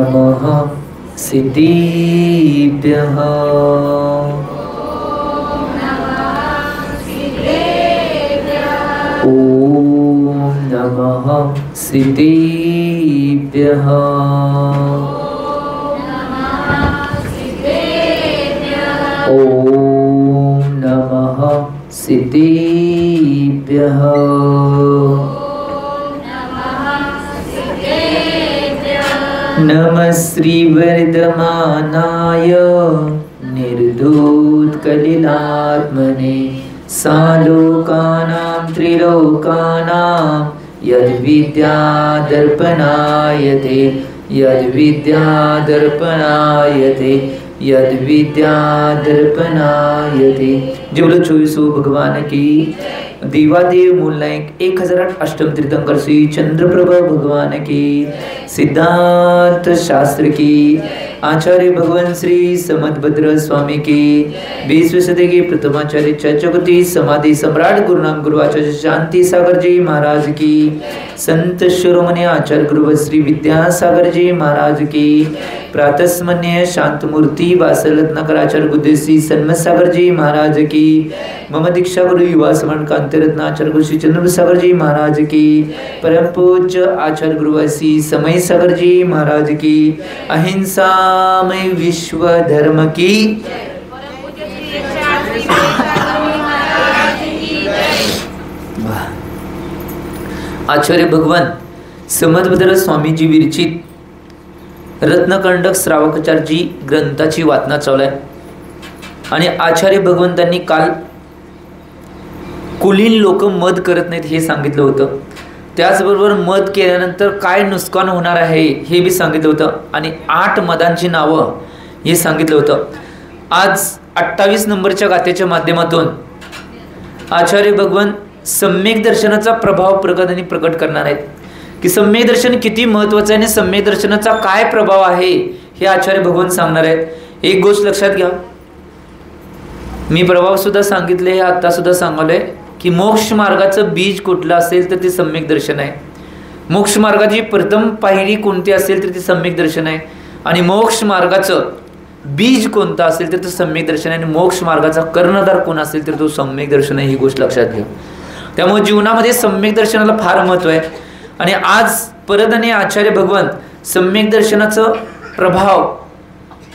नमः सिद्धिभ्यः। ॐ नमः सिद्धिभ्यः। ॐ नमः सिद्धिभ्यः। नमः श्रीवर्धमानाय निर्धूतकलिलात्मने सालोकानां त्रिलोकानां यद्विद्यादर्पणायते यद्विद्यादर्पणायते यद्विद्यादर्पणायते। जय बोलो 24 भगवान की। देवादेव मूलनायक 1008 अष्टम तीर्थंकर श्री चंद्रप्रभा भगवान की। सिद्धार्थ शास्त्र की आचार्य भगवान श्री समदभद्र स्वामी की। 20वीं सदी के प्रथमाचार्य चतुर्थी समाधि सम्राट गुरु नाम गुरु आचार्य शांति सागर जी महाराज की। संत शिरोमणि आचार्य गुरु श्री विद्यासागर जी महाराज की। प्रातस्मन्य शांतमूर्ति वासरत्नाकर आचार्य गुरु श्री सन्मत सागर जी महाराज की। मम दीक्षा गुरु युवा समण कांतिरत्न आचार्य गुरु श्री चंद्र सागर जी महाराज की। परम पूज्य आचार्य गुरु श्री समय सागर जी महाराज की। अहिंसामय विश्व धर्म की। आचार्य भगवान समदभद्र स्वामीजी विरचित रत्नकंडक श्रावकाचार्यजी ग्रंथाची वाचना चालू आहे। आणि आचार्य भगवंतांनी काल कुलीन लोक मद करत नाहीत हे सांगितलं होतं। त्याचबरोबर मद केल्यानंतर काय नुकसान होणार आहे हे बी सांगितलं होतं। आणि 8 मदांची नावं हे सांगितलं होतं। आज 28 नंबरच्या गाथेच्या माध्यमातून आचार्य भगवान सम्यक दर्शनाचा प्रभाव प्रकट करणार आहेत की सम्यक दर्शन किती महत्त्वाचं आहे आणि सम्यक दर्शनाचा काय प्रभाव आहे हे आचार्य भगवान सांगणार आहेत। एक गोष्ट लक्षात घ्या, मी प्रभाव सुद्धा सांगितले हे आता सुद्धा सांगलोय की मोक्ष मार्गाचं बीज कुठलं असेल तर ते सम्यक दर्शन आहे। मोक्ष मार्गाची प्रथम पायरी कोणती असेल तर ते सम्यक दर्शन आहे। आणि मोक्ष मार्गाचं बीज कोणतं असेल तर ते सम्यक दर्शन आहे। आणि मोक्ष मार्गाचा कर्णधार कोण असेल तर तो सम्यक दर्शन आहे, ही गोष्ट लक्षात घ्या। त्यामुळे जीवनामध्ये सम्यक दर्शनाला फार महत्त्व आहे। आणि आज परत आणि आचार्य भगवान सम्यक दर्शनाचं प्रभाव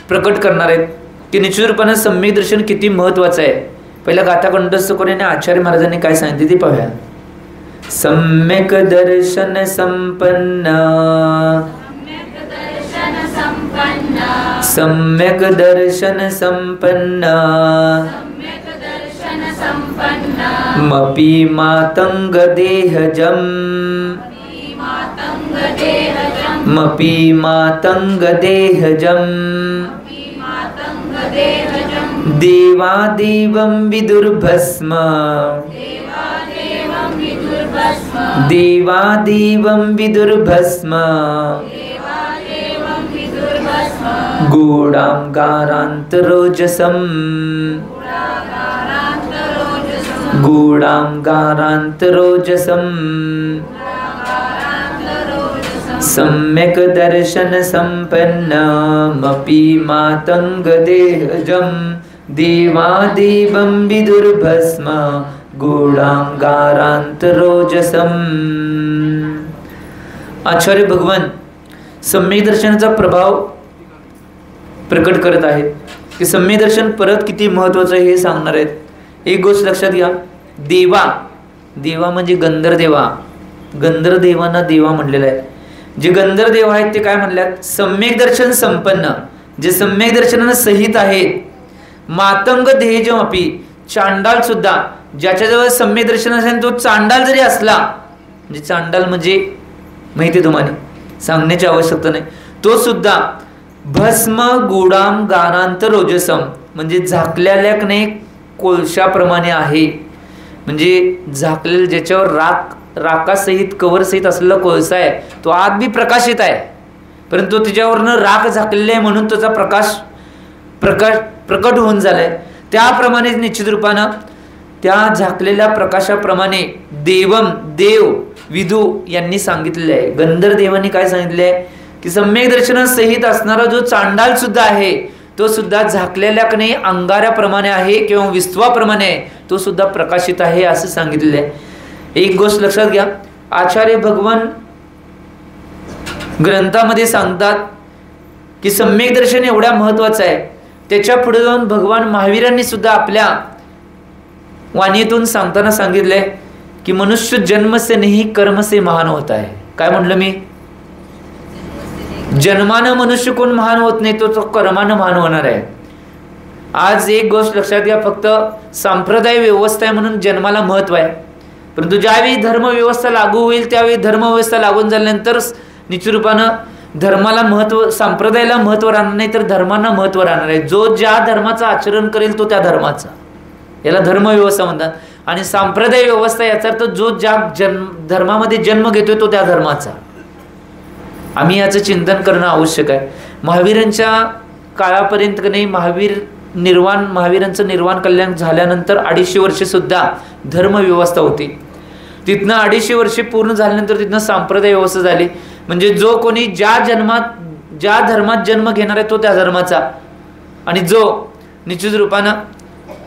प्रकट करणार आहेत की निश्चित रूपाने सम्यक दर्शन किती महत्त्वाचं आहे। पहिला गाथा कंठस्थ करून आचार्य महाराजांनी काय सांगितले ते पाहूया। सम्यक दर्शन संपन्न सम्यक दर्शन संपन्न मपि मातंग देहजम मपि मातंग देहजम देवादेवं विदुर्भस्म देवादेवं विदुर्भस्म गूढांगारान्तरोजसं गूढांगारान्तरोजसं सम्यक दर्शन संपन्नमपि मातंग देहजं देवादेवं विदुर्भस्म गूढांगारान्तरोजसम्। आचार्य भगवान सम्यक दर्शनाचा प्रभाव प्रकट करत आहेत की सम्यक दर्शन परत किती महत्त्वाचं आहे हे सांगणार आहेत। एक गोष्ट लक्षात घ्या, देवा देवा म्हणजे गंधर्वदेवा, गंधर्वदेवांना देवा म्हणलेला आहे। जे गंधर्वदेव आहेत ते काय म्हणल्यात, सम्यक दर्शन संपन्न, जे सम्यक दर्शनानं सहित आहेत। मातंग देहजम अपि, चांडाल सुद्धा, ज्याच्याजवळ सम्यक दर्शन असेल तो चांडाल जरी असला, म्हणजे चांडाल म्हणजे माहिती आहे तुम्हाला, सांगण्याची आवश्यकता नाही, तो सुद्धा भस्म गूढाम गारांतरोजसम, म्हणजे झाकलेल्या नाही कोळशाप्रमाणे आहे। म्हणजे झाकलेलं ज्याच्यावर राकासहित कवरसहित असलेला कोळसा आहे तो आत बी प्रकाशित आहे, परंतु त्याच्यावरनं राख झाकलेली आहे म्हणून त्याचा प्रकाश प्रकट होऊन झालाय। त्याप्रमाणे निश्चित रूपानं त्या झाकलेल्या प्रकाशाप्रमाणे देवम देव विदू यांनी सांगितलेलं आहे। गंधर्वदेवांनी काय सांगितले आहे की सम्यक दर्शनासहित असणारा जो चांडाल सुद्धा आहे तो सुद्धा झाकलेल्या कने अंगाराप्रमाणे आहे किंवा विस्तवाप्रमाणे आहे, तो सुद्धा प्रकाशित आहे असं सांगितलेलं आहे। एक गोष्ट लक्षात घ्या, आचार्य भगवान ग्रंथामध्ये सांगतात की सम्यक दर्शन एवढ्या महत्वाचं आहे, त्याच्या पुढे जाऊन भगवान महावीरांनी सुद्धा आपल्या वाणीतून सांगताना सांगितलंय की मनुष्य जन्म से नहीं कर्म से महान होता है। काय म्हणलं मी? जन्मानं मनुष्य कोण महान होत नाही, तो कर्मानं महान होणार आहे। आज एक गोष्ट लक्षात घ्या, फक्त संप्रदाय व्यवस्था आहे म्हणून जन्माला महत्व आहे, परंतु ज्यावेळी धर्म व्यवस्था लागू होईल त्यावेळी धर्म व्यवस्था लागून झाल्यानंतर निश्चित रूपानं धर्माला महत्व, संप्रदायाला महत्व राहणार नाही तर धर्मांना महत्व राहणार आहे। जो ज्या धर्माचं आचरण करेल तो त्या धर्माचा, याला धर्म व्यवस्था म्हणतात। आणि संप्रदाय व्यवस्था याचा अर्थ जो ज्या धर्मामध्ये जन्म घेतोय तो त्या धर्माचा। आम्ही याचं चिंतन करणं आवश्यक आहे। महावीरांच्या काळापर्यंत नाही, महावीरांचं निर्वाण कल्याण झाल्यानंतर 250 वर्ष सुद्धा धर्म व्यवस्था होती। तिथनं 250 वर्षे पूर्ण झाल्यानंतर तिथनं संप्रदाय व्यवस्था झाली, म्हणजे जो कोणी ज्या धर्मात जन्म घेणार आहे तो त्या धर्माचा, आणि जो निश्चित रूपानं,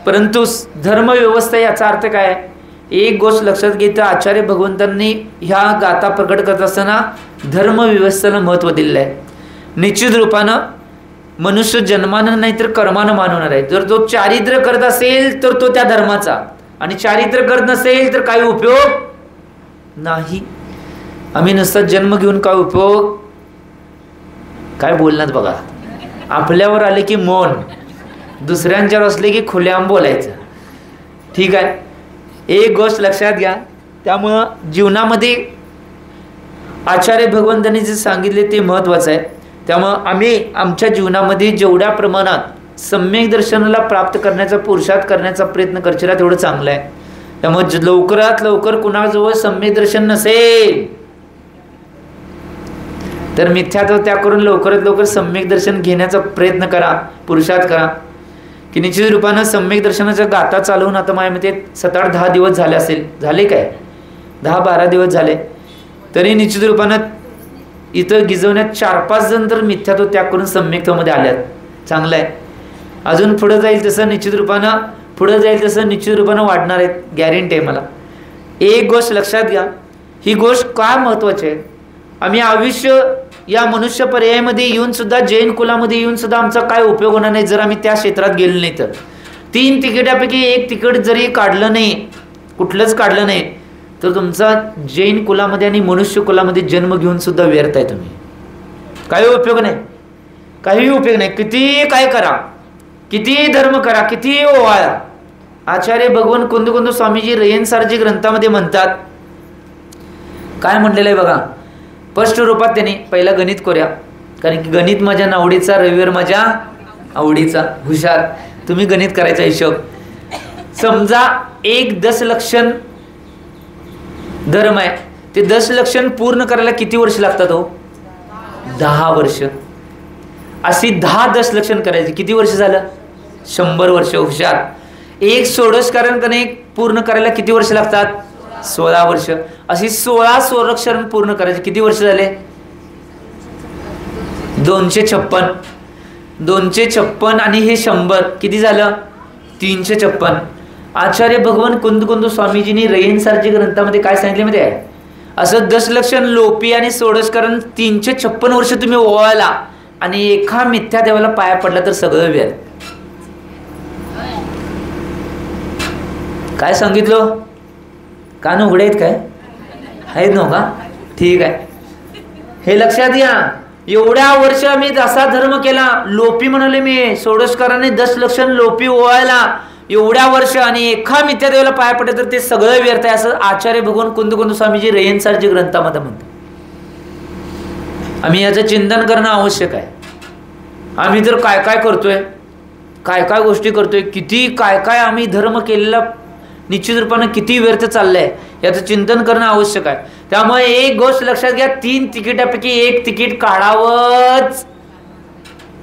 परंतु धर्म व्यवस्था याचा अर्थ काय? एक गोष्ट लक्षात घेता आचार्य भगवंतांनी ह्या गाथा प्रकट करत असताना धर्म व्यवस्थेला महत्व दिलेलं आहे। निश्चित रूपानं मनुष्य जन्मानं नाही तर कर्मानं मान होणार आहे। जर तो चारित्र्य करत असेल तर तो त्या धर्माचा, आणि चारित्र्य करत नसेल तर काही उपयोग नाही। आम्ही नुसता जन्म घेऊन काय उपयोग? काय बोलणार बघा, आपल्यावर आले की मौन, दुसऱ्यांच्यावर असले की खुलेआम बोलायचं, ठीक आहे। एक गोष्ट लक्षात घ्या, त्यामुळं जीवनामध्ये आचार्य भगवंतांनी जे सांगितले ते महत्त्वाचं आहे। त्यामुळं आम्ही आमच्या जीवनामध्ये जेवढ्या प्रमाणात सम्यक दर्शनाला प्राप्त करण्याचा पुरुषार्थ करण्याचा प्रयत्न करशील तेवढं चांगलं आहे। त्यामुळे लवकरात लवकर कुणाजवळ सम्यक दर्शन नसेल तर मिथ्यात्व त्याग करून लवकरात लवकर सम्यक दर्शन घेण्याचा प्रयत्न करा, पुरुषार्थ करा। की निश्चित रूपानं सम्यक दर्शनाच्या गाथा चालवून आता माझ्या मते 7-8-10 दिवस झाले असेल, झाले काय 10-12 दिवस झाले, तरी निश्चित रूपानं इथं गिजवण्यात 4-5 जण तर मिथ्यात्व त्याग करून सम्यकत्वामध्ये आल्यात। चांगलं आहे, अजून पुढे जाईल तसं निश्चित रूपानं वाढणार आहेत, गॅरंटी आहे मला। एक गोष्ट लक्षात घ्या, ही गोष्ट का महत्वाची आहे? आम्ही आयुष्य या मनुष्य पर्यायामध्ये येऊन सुद्धा, जैन कुलामध्ये येऊन सुद्धा आमचा काय उपयोग होणार नाही जर आम्ही त्या क्षेत्रात गेलो नाही तर। 3 तिकिटापैकी 1 तिकीट जरी काढलं नाही, कुठलंच काढलं नाही, तर तुमचा जैन कुलामध्ये आणि मनुष्य कुलामध्ये जन्म घेऊन सुद्धा व्यर्थ आहे तुम्ही, काही उपयोग नाही, काही उपयोग नाही। किती काय करा, किती धर्म करा, किती ओवाळा। आचार्य भगवान कुंद स्वामीजी रयनसारजी ग्रंथामध्ये म्हणतात, काय म्हणलेलं आहे बघा, स्पष्ट रूपात त्यांनी पहिला गणित करूया, कारण की गणित माझ्या नावडीचा, रविवार माझ्या आवडीचा। हुशार तुम्ही गणित करायचा हिशोब। समजा एक 10 लक्षण धर्म आहे, ते 10 लक्षण पूर्ण करायला किती वर्ष लागतात हो? 10 वर्ष। अशी 10 लक्षण करायची किती वर्ष झालं? 100 वर्ष। हुशार एक षोडशकरण पूर्ण करायला किती वर्ष लागतात? 16 वर्ष। अशी 16 स्वरक्षरण पूर्ण करायचे किती वर्ष झाले? 256। 256 आणि हे 100 किती झालं? 356। आचार्य भगवान कुंद स्वामीजींनी रयनसारजी ग्रंथामध्ये काय सांगितले माहिती आहे? असं 10 लक्षण लोपी आणि षोडशकरण 356 वर्ष तुम्ही ओवाळला आणि एका मिथ्या देवाला पाया पडला तर सगळं व्यर्थ। काय सांगितलं? कान उघडे आहेत काय? आहेत नव्हता? ठीक आहे, हे लक्षात घ्या। एवढ्या वर्ष मी असा धर्म केला, लोपी म्हणाले मी, षोडशकराने 10 लक्षण लोपी ओवाळला एवढ्या वर्ष, आणि एका मिथ्या देवाला पाया पडले तर ते सगळं व्यर्थ आहे, असं आचार्य भगवान कुंद स्वामीजी रयनसारजी ग्रंथामध्ये म्हणतात। आम्ही याचं चिंतन करणं आवश्यक आहे। आम्ही तर काय काय करतोय, काय काय गोष्टी करतोय, किती काय काय आम्ही धर्म केलेला निश्चित रूपानं किती व्यर्थ चाललंय, याचं चिंतन करणं आवश्यक आहे। त्यामुळे एक गोष्ट लक्षात घ्या, 3 तिकिटापैकी 1 तिकीट काढावंच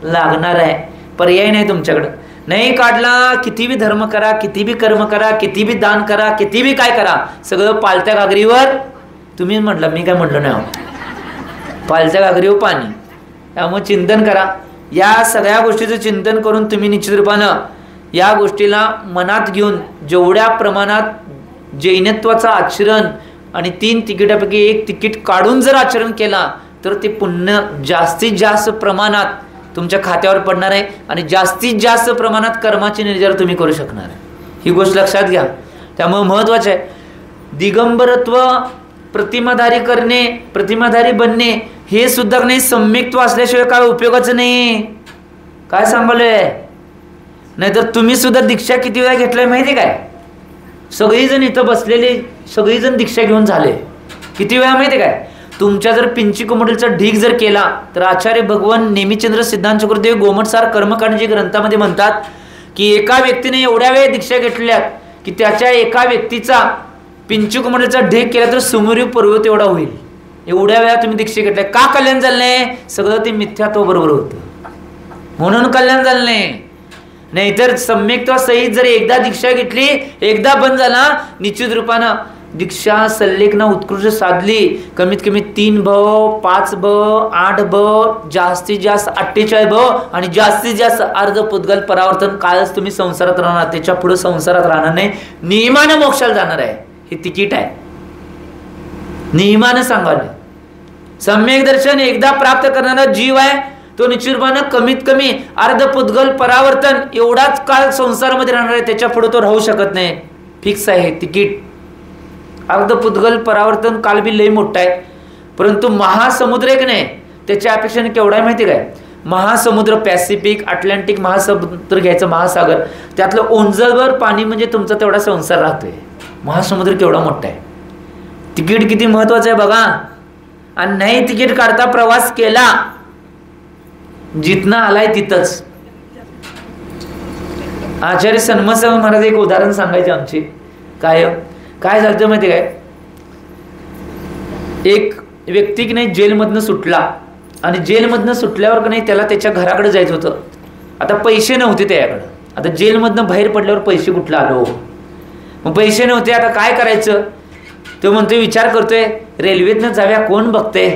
लागणार आहे, पर्याय नाही तुमच्याकडे। नाही काढला, किती बी धर्म करा, किती बी कर्म करा, किती बी दान करा, किती बी काय करा, सगळं पालत्या घागरीवर। तुम्ही म्हटलं, मी काय म्हटलं नाही, पालत्या घागरीवर पाणी। त्यामुळे चिंतन करा. या सगळ्या गोष्टीचं चिंतन करून तुम्ही निश्चित रूपानं या गोष्टीला मनात घेऊन जेवढ्या प्रमाणात जैनत्वाचं आचरण आणि 3 तिकिटापैकी 1 तिकीट काढून जर आचरण केला तर ते पुण्य जास्तीत जास्त प्रमाणात तुमच्या खात्यावर पडणार आहे आणि जास्तीत जास्त प्रमाणात कर्माची निर्जर तुम्ही करू शकणार आहे. ही गोष्ट लक्षात घ्या. त्यामुळे महत्त्वाचं आहे दिगंबरत्व प्रतिमाधारी करणे, प्रतिमाधारी बनणे हे सुद्धा नाही सम्यक्त्व असल्याशिवाय काय उपयोगाचं नाही. काय सांगलोय? नाहीतर तुम्ही सुद्धा दीक्षा किती वेळा घेतलाय माहिती आहे काय? सगळीजण इथं बसलेले सगळीजण दीक्षा घेऊन झाले. किती वेळा माहिती आहे काय? तुमच्या जर पिंची कोमडीचा ढीग जर केला तर आचार्य भगवान नेमिचंद्र सिद्धांत चक्रदेव गोमटसार कर्मकांडजी ग्रंथामध्ये म्हणतात की एका व्यक्तीने एवढ्या वेळ दीक्षा घेतल्यात की त्याच्या एका व्यक्तीचा पिंची कोमडीचा ढीग केला तर सुमेरू पर्वत एवढा होईल. एवढ्या वेळा तुम्ही दीक्षा घेतल्या. का कल्याण झालं नाही? सगळं ते मिथ्यात्व बरोबर होतं म्हणून कल्याण झालं नाही. नाहीतर सम्यक्त्व सहित जर एकदा दीक्षा घेतली, एकदा बंद झाला, निश्चित रूपानं दीक्षा सल्लेखना उत्कृष्ट साधली, कमीत कमी 3 भाव 5 भाव 8 भाव जास्तीत जास्त 48 भाव आणि जास्तीत जास्त अर्ध पुद्गल परावर्तन काळच तुम्ही संसारात राहणार. त्याच्या पुढे संसारात राहणार नाही. नियमानं मोक्षाला जाणार आहे. हे तिकीट आहे. नियमानं सांगायला सम्यक दर्शन एकदा प्राप्त करणारा जीव आहे तो निश्चितपणे कमीत कमी अर्ध पुद्गल परावर्तन एवढाच काळ संसारामध्ये राहणार आहे. त्याच्या पुढे तो राहू शकत नाही. फिक्स आहे तिकीट. अर्ध पुद्गल परावर्तन काल बी लई मोठा आहे. परंतु महासमुद्र एक नाही त्याच्या अपेक्षेने केवढा आहे माहिती काय? महासमुद्र पॅसिफिक अटलांटिक महासमुद्र घ्यायचं महासागर त्यातलं ओंजळभर पाणी म्हणजे तुमचा तेवढा संसार राहतोय. महासमुद्र केवढा मोठा आहे. तिकीट किती महत्वाचं आहे बघा. आणि नाही तिकीट काढता प्रवास केला जिथनं आलाय तिथंच. आचार्य सन्मत महाराज एक उदाहरण सांगायचे आमचे. काय झालं माहिती काय? एक व्यक्ती की नाही जेलमधनं सुटला आणि जेलमधनं सुटल्यावर की नाही त्याला त्याच्या घराकडे जायचं होतं. आता पैसे नव्हते त्याच्याकडं. आता जेलमधनं बाहेर पडल्यावर पैसे कुठला आलो? मग पैसे नव्हते. आता काय करायचं? तो म्हणतोय विचार करतोय रेल्वेतनं जाव्या, कोण बघते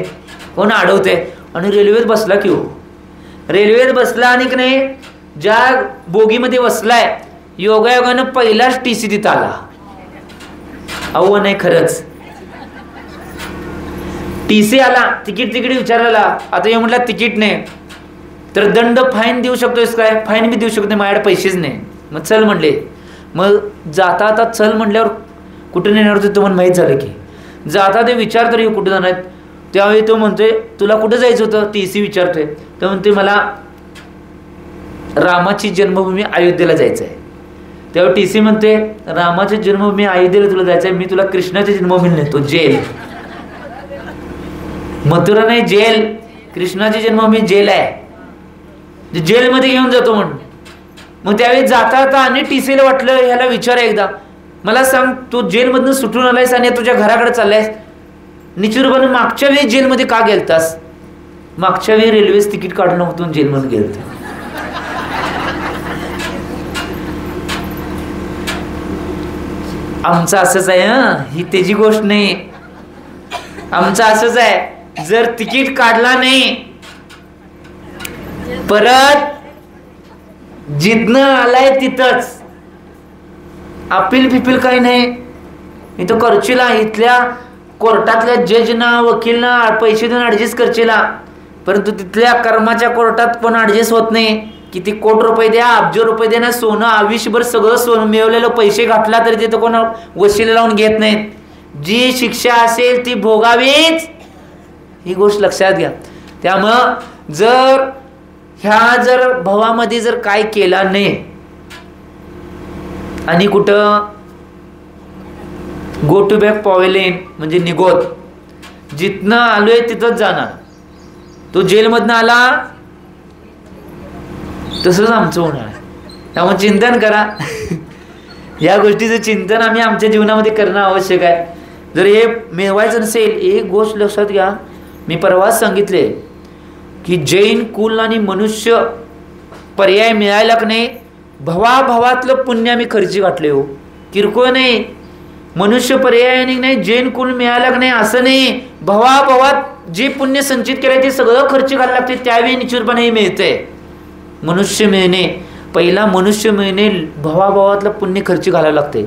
कोण अडवते. आणि रेल्वेत बसला की हो. रेल्वेत बसला आणि की नाही ज्या बोगीमध्ये बसलाय योगायोगानं पहिलाच TC तिथं आला. अहो नाही खरंच TC आला. तिकीट विचारायला. आता हे म्हटलं तिकीट नाही तर दंड फाईन देऊ शकतोयस काय? फाईन बी देऊ शकतो. माझ्याकडे पैसेच नाही. मग चल म्हणले. मग जाता आता चल म्हटल्यावर कुठे नेणार होते तुम्हाला माहीत झालं की. जाता ते विचार तरी कुठे जाणार. त्यावेळी तो म्हणतोय तुला कुठं जायचं होतं? TC विचारतोय. तो म्हणतोय मला रामाची जन्मभूमी अयोध्येला जायचं आहे. तेव्हा TC म्हणते रामाची जन्मभूमी अयोध्येला तुला जायचं आहे, मी तुला कृष्णाची जन्मभूमी नेतो. जेल. मथुरा नाही जेल. कृष्णाची जन्मभूमी जेल आहे. जेलमध्ये घेऊन जातो म्हणून. मग त्यावेळी जाता आणि TCला वाटलं ह्याला विचार एकदा मला सांग तू जेलमधनं सुटून आलायस आणि तुझ्या घराकडे चाललायस निश्चितपणे मागच्या वेळी जेलमध्ये का गेलतास? मागच्या वेळी रेल्वेच तिकीट काढलं नव्हतं जेलमध्ये गेलतो. आमचं असंच आहे. ही त्याची गोष्ट नाही. आमचं असंच आहे. जर तिकीट काढला नाही परत जिथनं आलाय तिथंच अपील फिपील काही नाही. इथं करशीला इथल्या कोर्टातल्या जजना वकीलना पैसे देऊन ॲडजस्ट करशीला. परंतु तिथल्या कर्माच्या कोर्टात कोण ॲडजस्ट होत नाही. किती कोटी रुपये द्या अब्ज रुपये द्या ना सोनं आयुष्यभर सगळं सोनं मिळवलेलं पैसे घातला तरी तिथं कोण वशिला लावून घेत नाहीत. जी शिक्षा असेल ती भोगावीच. ही गोष्ट लक्षात घ्या. त्यामुळं जर भवामध्ये जर काय केला नाही आणि कुठं गो टू बॅक पॉवेलिन म्हणजे निघोत जिथनं आलोय तिथंच जाणार. तो जेलमधनं आला तसंच आमचं होणार. त्यामुळे चिंतन करा. या गोष्टीचं चिंतन आम्ही आमच्या जीवनामध्ये करणं आवश्यक आहे. जर हे मिळवायचं नसेल एक गोष्ट लक्षात घ्या. मी परवाच सांगितले की जैन कुल आणि मनुष्य पर्याय मिळायला की नाही भवाभवातलं पुण्य आम्ही खर्ची घातले हो. किरकोळ नाही. मनुष्य पर्यायाने नाही जैन कुल मिळाला की नाही असं नाही. भवाभवात जे पुण्य संचित केलंय ते सगळं खर्च घालायला लागते, त्यावेळी निश्चितपणे हे मिळतंय. मनुष्य मिळणे, पहिला मनुष्य मिळणे भावाभावातलं पुण्य खर्च घालायला लागते,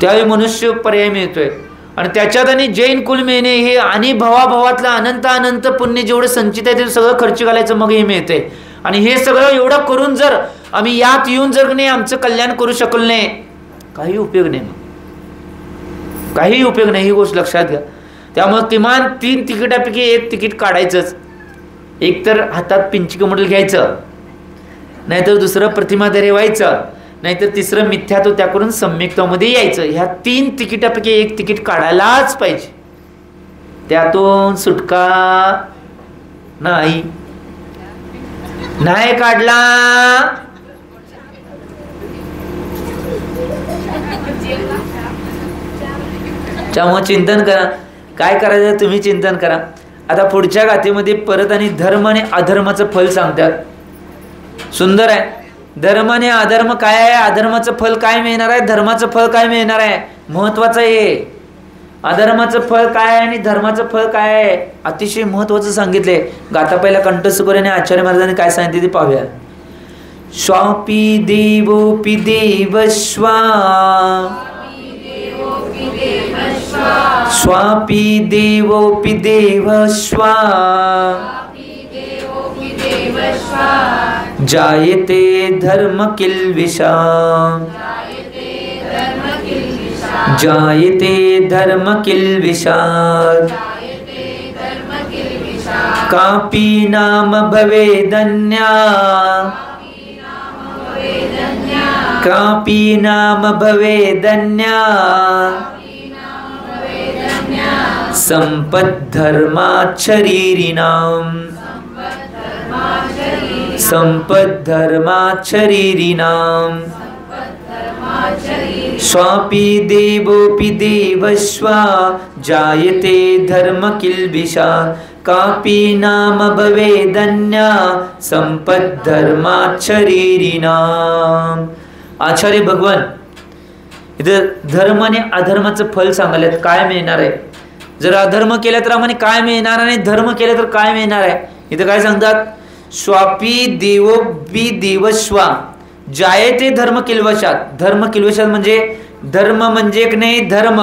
त्यावेळी मनुष्य पर्याय मिळतोय. आणि त्याच्यात आणि जैन कुल मिळणे हे आणि भावाभावातलं अनंत अनंत पुण्य जेवढं संचित आहे ते सगळं खर्च घालायचं, मग हे मिळतंय. आणि हे सगळं एवढं करून जर आम्ही यात येऊन जर नाही आमचं कल्याण करू शकलो नाही, काही उपयोग नाही, मग काही उपयोग नाही, ही गोष्ट लक्षात घ्या. त्यामुळे किमान 3 तिकिटापैकी 1 तिकीट काढायचंच. एक तर हातात पिंची कमंडल घ्यायचं, नाहीतर दुसरं प्रतिमाधारी व्हायचं, नाहीतर तिसरं मिथ्यात्व त्या करून सम्यक्तामध्ये यायचं. ह्या 3 तिकिटापैकी 1 तिकीट काढायलाच पाहिजे, त्यातून सुटका नाही. नाही काढला त्यामुळे चिंतन करा, काय करायचं तुम्ही चिंतन करा. आता पुढच्या गाथेमध्ये परत आणि धर्म आणि अधर्माचं फल सांगतात. सुंदर आहे. धर्म आणि अधर्म काय आहे, अधर्माचं फल काय मिळणार आहे, धर्माचं फळ काय मिळणार आहे, महत्वाचं आहे. अधर्माचं फळ काय आहे आणि धर्माचं फळ काय आहे, अतिशय महत्वाचं सांगितले. गाथा पहिला कंठस्थ करून आचार्य महाराजांनी काय सांगितले ते पाहूया. स्वापी देवोपि देवस्वा, स्वापी देवोपि देवस्वा, जायते धर्म किल्बिषा, जायते धर्म किल्बिषात्, कापि नाम भवेदन्या, कापि नाम भवेदन्या, संपद्धर्माच्छरीरिणाम्, संपद्धर्माच्छरीरिणाम्, स्वापि देवोपि देवस्वा, जायते धर्म किल्बिषा, कापि नाम भवेदन्या, संपद्धर्माच्छरीरिणाम्. आचार्य भगवान इथं धर्म आणि अधर्माचं फल सांगायला काय मिळणार आहे. जर अधर्म केला तर आम्हाला काय मिळणार आणि धर्म केला तर काय मिळणार आहे. इथं काय सांगतात, स्वापी देवोपि देवस्वा, जायते धर्म किल्वशात. धर्म किल्वशात म्हणजे धर्म म्हणजे नाही धर्म,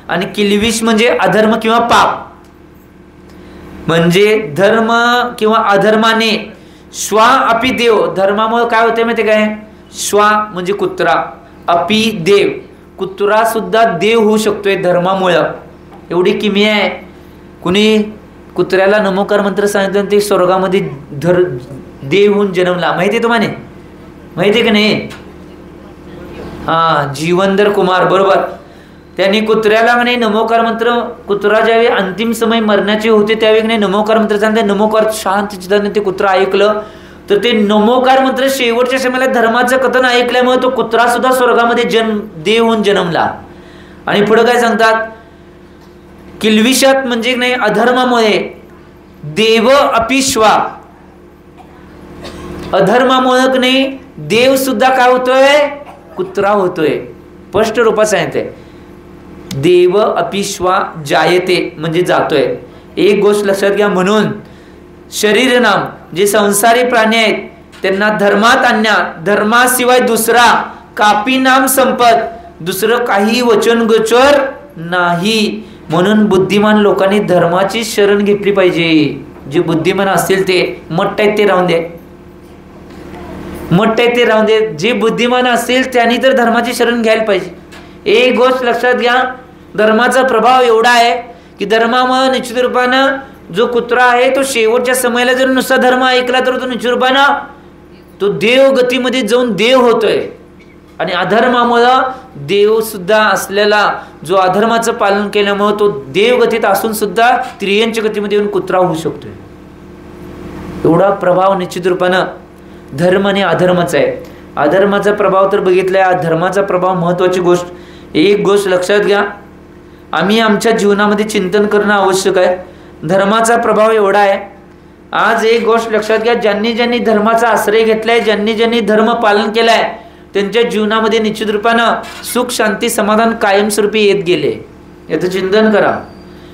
आणि किल्विष म्हणजे अधर्म किंवा पाप. म्हणजे धर्म किंवा अधर्माने श्वा अपि देव, धर्मामुळे काय होते माहिती काय, श्वा म्हणजे कुत्रा, अपि देव, कुत्रा सुद्धा देव होऊ शकतोय धर्मामुळं. एवढी किमया आहे. कुणी कुत्र्याला नमोकार मंत्र सांगितलं ते स्वर्गामध्ये देव होऊन जन्मला, माहिती आहे तुम्हाला, माहिती आहे की नाही. हा जीवनधर कुमार बरोबर, त्यांनी कुत्र्याला म्हणे नमोकार मंत्र, कुत्रा ज्यावेळी अंतिम समय मरण्याचे होते त्यावेळी नाही नमोकार मंत्र सांगते, नमोकार शांत चित्ताने ते कुत्रा ऐकलं तर ते नमोकार मंत्र शेवटच्या समयाला धर्माचं कथन ऐकल्यामुळे तो कुत्रा सुद्धा स्वर्गामध्ये देव होऊन जन्मला. आणि पुढे काय सांगतात, किल्विषात म्हणजे नाही अधर्मामुळे देव अपिश्वा, अधर्मामुळे नाही देव सुद्धा काय होतोय, कुत्रा होतोय. स्पष्ट रूपात सांगते, देव अपिश्वा जायते म्हणजे जातोय. एक गोष्ट लक्षात घ्या, म्हणून शरीर नाम जे संसारी प्राणी आहेत त्यांना धर्मात आणण्या, धर्माशिवाय दुसरा कापी नाम संपत, दुसरं काही वचन गोचर नाही. म्हणून बुद्धिमान लोकांनी धर्माची शरण घेतली पाहिजे. जे बुद्धिमान असतील ते मट्ट आहेत ते राहून दे, मट्ट आहेत ते राहून दे. जे बुद्धिमान असतील त्यांनी तर धर्माची शरण घ्यायला पाहिजे. एक गोष्ट लक्षात घ्या, धर्माचा प्रभाव एवढा आहे की धर्मामुळे निश्चित रूपानं जो कुत्रा आहे तो शेवटच्या समयाला जर नुसता धर्म ऐकला तर तो निश्चित रूपानं तो देव गतीमध्ये जाऊन देव होतोय. आणि अधर्मामुळं देव सुद्धा असलेला जो अधर्माचं पालन केल्यामुळे तो देवगतीत असून सुद्धा त्रियंच्या गतीमध्ये येऊन कुत्रा होऊ शकतोय. एवढा प्रभाव निश्चित रूपानं धर्म आणि अधर्माचा आहे. अधर्माचा प्रभाव तर बघितलाय, धर्माचा प्रभाव महत्वाची गोष्ट. एक गोष्ट लक्षात घ्या, आम्ही आमच्या जीवनामध्ये चिंतन करणं आवश्यक आहे. धर्माचा प्रभाव एवढा आहे. आज एक गोष्ट लक्षात घ्या, ज्यांनी ज्यांनी धर्माचा आश्रय घेतलाय, ज्यांनी ज्यांनी धर्म पालन केलाय त्यांच्या जीवनामध्ये निश्चित रूपानं सुख शांती समाधान कायमस्वरूपी येत गेले. याचं चिंतन करा.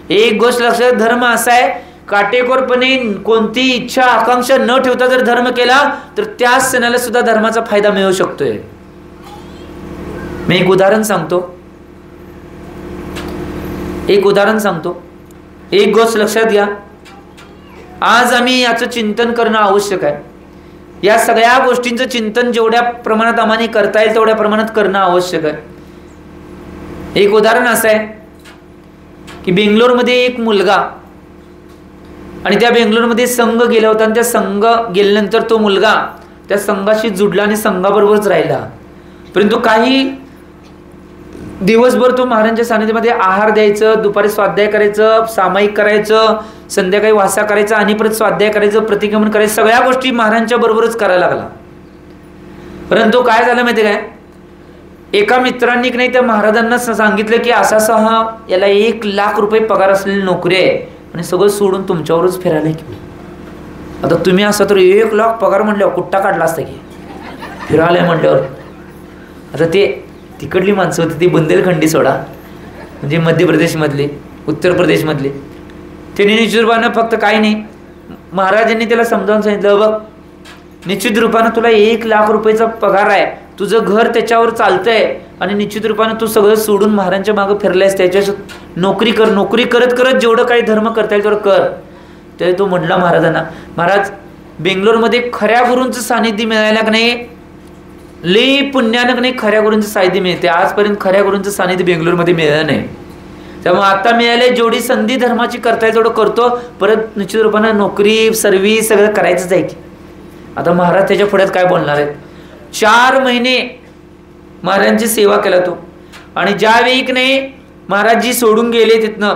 एक गोष्ट लक्षात, धर्म असा आहे काटेकोरपणे कोणती इच्छा आकांक्षा न ठेवता जर धर्म केला तर त्या सणाला सुद्धा धर्माचा फायदा मिळू शकतोय. मी एक उदाहरण सांगतो, एक गोष्ट लक्षात घ्या. आज आम्ही याचं चिंतन करणं आवश्यक आहे. या सगळ्या गोष्टींचं चिंतन जेवढ्या प्रमाणात आम्हाला करता येईल तेवढ्या प्रमाणात करणं आवश्यक आहे. एक उदाहरण असं आहे की बेंगलोरमध्ये एक मुलगा आणि त्या बेंगलोरमध्ये संघ गेला होता आणि त्या संघ गेल्यानंतर तो मुलगा त्या संघाशी जुडला आणि संघाबरोबरच राहिला. परंतु काही दिवसभर तो महाराजांच्या सानिध्यामध्ये आहार द्यायचं, दुपारी स्वाध्याय करायचं, सामायिक करायचं, संध्याकाळी वासा करायचा आणि परत स्वाध्याय करायचं, प्रतिगमन करायचं, सगळ्या गोष्टी महाराजांच्या बरोबरच करायला लागला. परंतु काय झालं माहिती काय, एका मित्रांनी नाही त्या महाराजांना सांगितलं की असा हा याला 1,00,000 रुपये पगार असलेली नोकरी आहे आणि सगळं सोडून तुमच्यावरच फिरायला की. आता तुम्ही असं तर 1,00,000 पगार म्हणल्यावर कुठ्टा काढला असता की फिरायला म्हणल्यावर. आता ते तिकडली माणसं होती ती बुंदेलखंडी सोडा, म्हणजे मध्य प्रदेशमधले, उत्तर प्रदेशमधले. त्यांनी निश्चित रूपानं फक्त काही नाही, महाराजांनी त्याला समजावून सांगितलं, बघ निश्चित रूपानं तुला 1,00,000 रुपयेचा पगार आहे, तुझं घर त्याच्यावर चालतंय आणि निश्चित रूपानं तू सगळं सोडून महाराजांच्या मागं फिरलायस, त्याच्या नोकरी कर, नोकरी करत करत जेवढं काही धर्म करता येईल तेवढं कर. तर तो म्हटला महाराजांना, महाराज बेंगलोरमध्ये खऱ्या गुरूंचं सानिध्य मिळायला की नाही, लई पुण्यानं नाही खऱ्या गुरूंचं सानिध्य मिळते. आजपर्यंत खऱ्या गुरूंचं सानिध्य बेंगलोरमध्ये मिळालं नाही. त्यामुळे आता मिळाले जेवढी संधी धर्माची करता येईल तेवढं करतो, परत निश्चित रूपानं नोकरी सर्व्हिस सगळं करायचंच आहे की. आता महाराज त्याच्या पुढ्यात काय बोलणार आहेत. 4 महिने महाराजांची सेवा केला तो. आणि ज्यावेळी की नाही महाराजजी सोडून गेले तिथनं,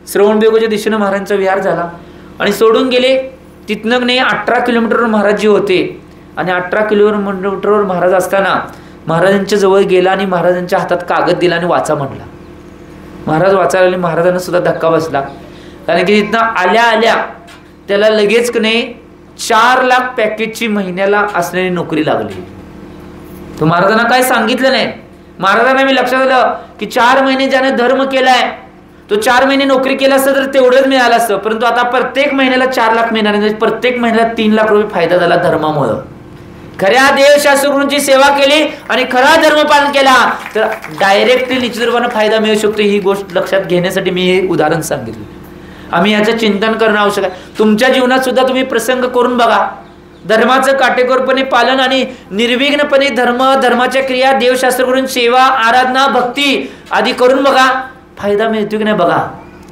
श्रवणबेगोच्या दिशेनं महाराजांचा विहार झाला आणि सोडून गेले तिथनं नाही 18 किलोमीटरवर महाराजजी होते. आणि 18 किलोमीटरवर महाराज असताना महाराजांच्या जवळ गेला आणि महाराजांच्या हातात कागद दिला आणि वाचा म्हणला. महाराज वाचायला आले, महाराजांना सुद्धा धक्का बसला, कारण की तिथनं आल्या आल्या त्याला लगेच की नाही 4,00,000 पॅकेजची महिन्याला असलेली नोकरी लागली. तो महाराजांना काय सांगितलं नाही. महाराजांना मी लक्षात आलं की 4 महिने ज्याने धर्म केलाय तो 4 महिने नोकरी केला असतं तर तेवढंच मिळालं असतं. परंतु आता प्रत्येक महिन्याला 4,00,000 मिळणार, म्हणजे प्रत्येक महिन्याला 3,00,000 रुपये फायदा झाला धर्मामुळं. खऱ्या देवशास्त्रगुरूंची सेवा केली आणि खरा धर्म पालन केला तर डायरेक्टली निश्चित रूपानं फायदा मिळू शकतो. ही गोष्ट लक्षात घेण्यासाठी मी हे उदाहरण सांगितलं. आम्ही याचं चिंतन करणं आवश्यक आहे. तुमच्या जीवनात सुद्धा तुम्ही प्रसंग करून बघा, धर्माचं काटेकोरपणे पालन आणि निर्विघ्नपणे धर्माच्या क्रिया, देवशास्त्रगुरूंची सेवा, आराधना, भक्ती आदी करून बघा, फायदा मिळतो की नाही बघा.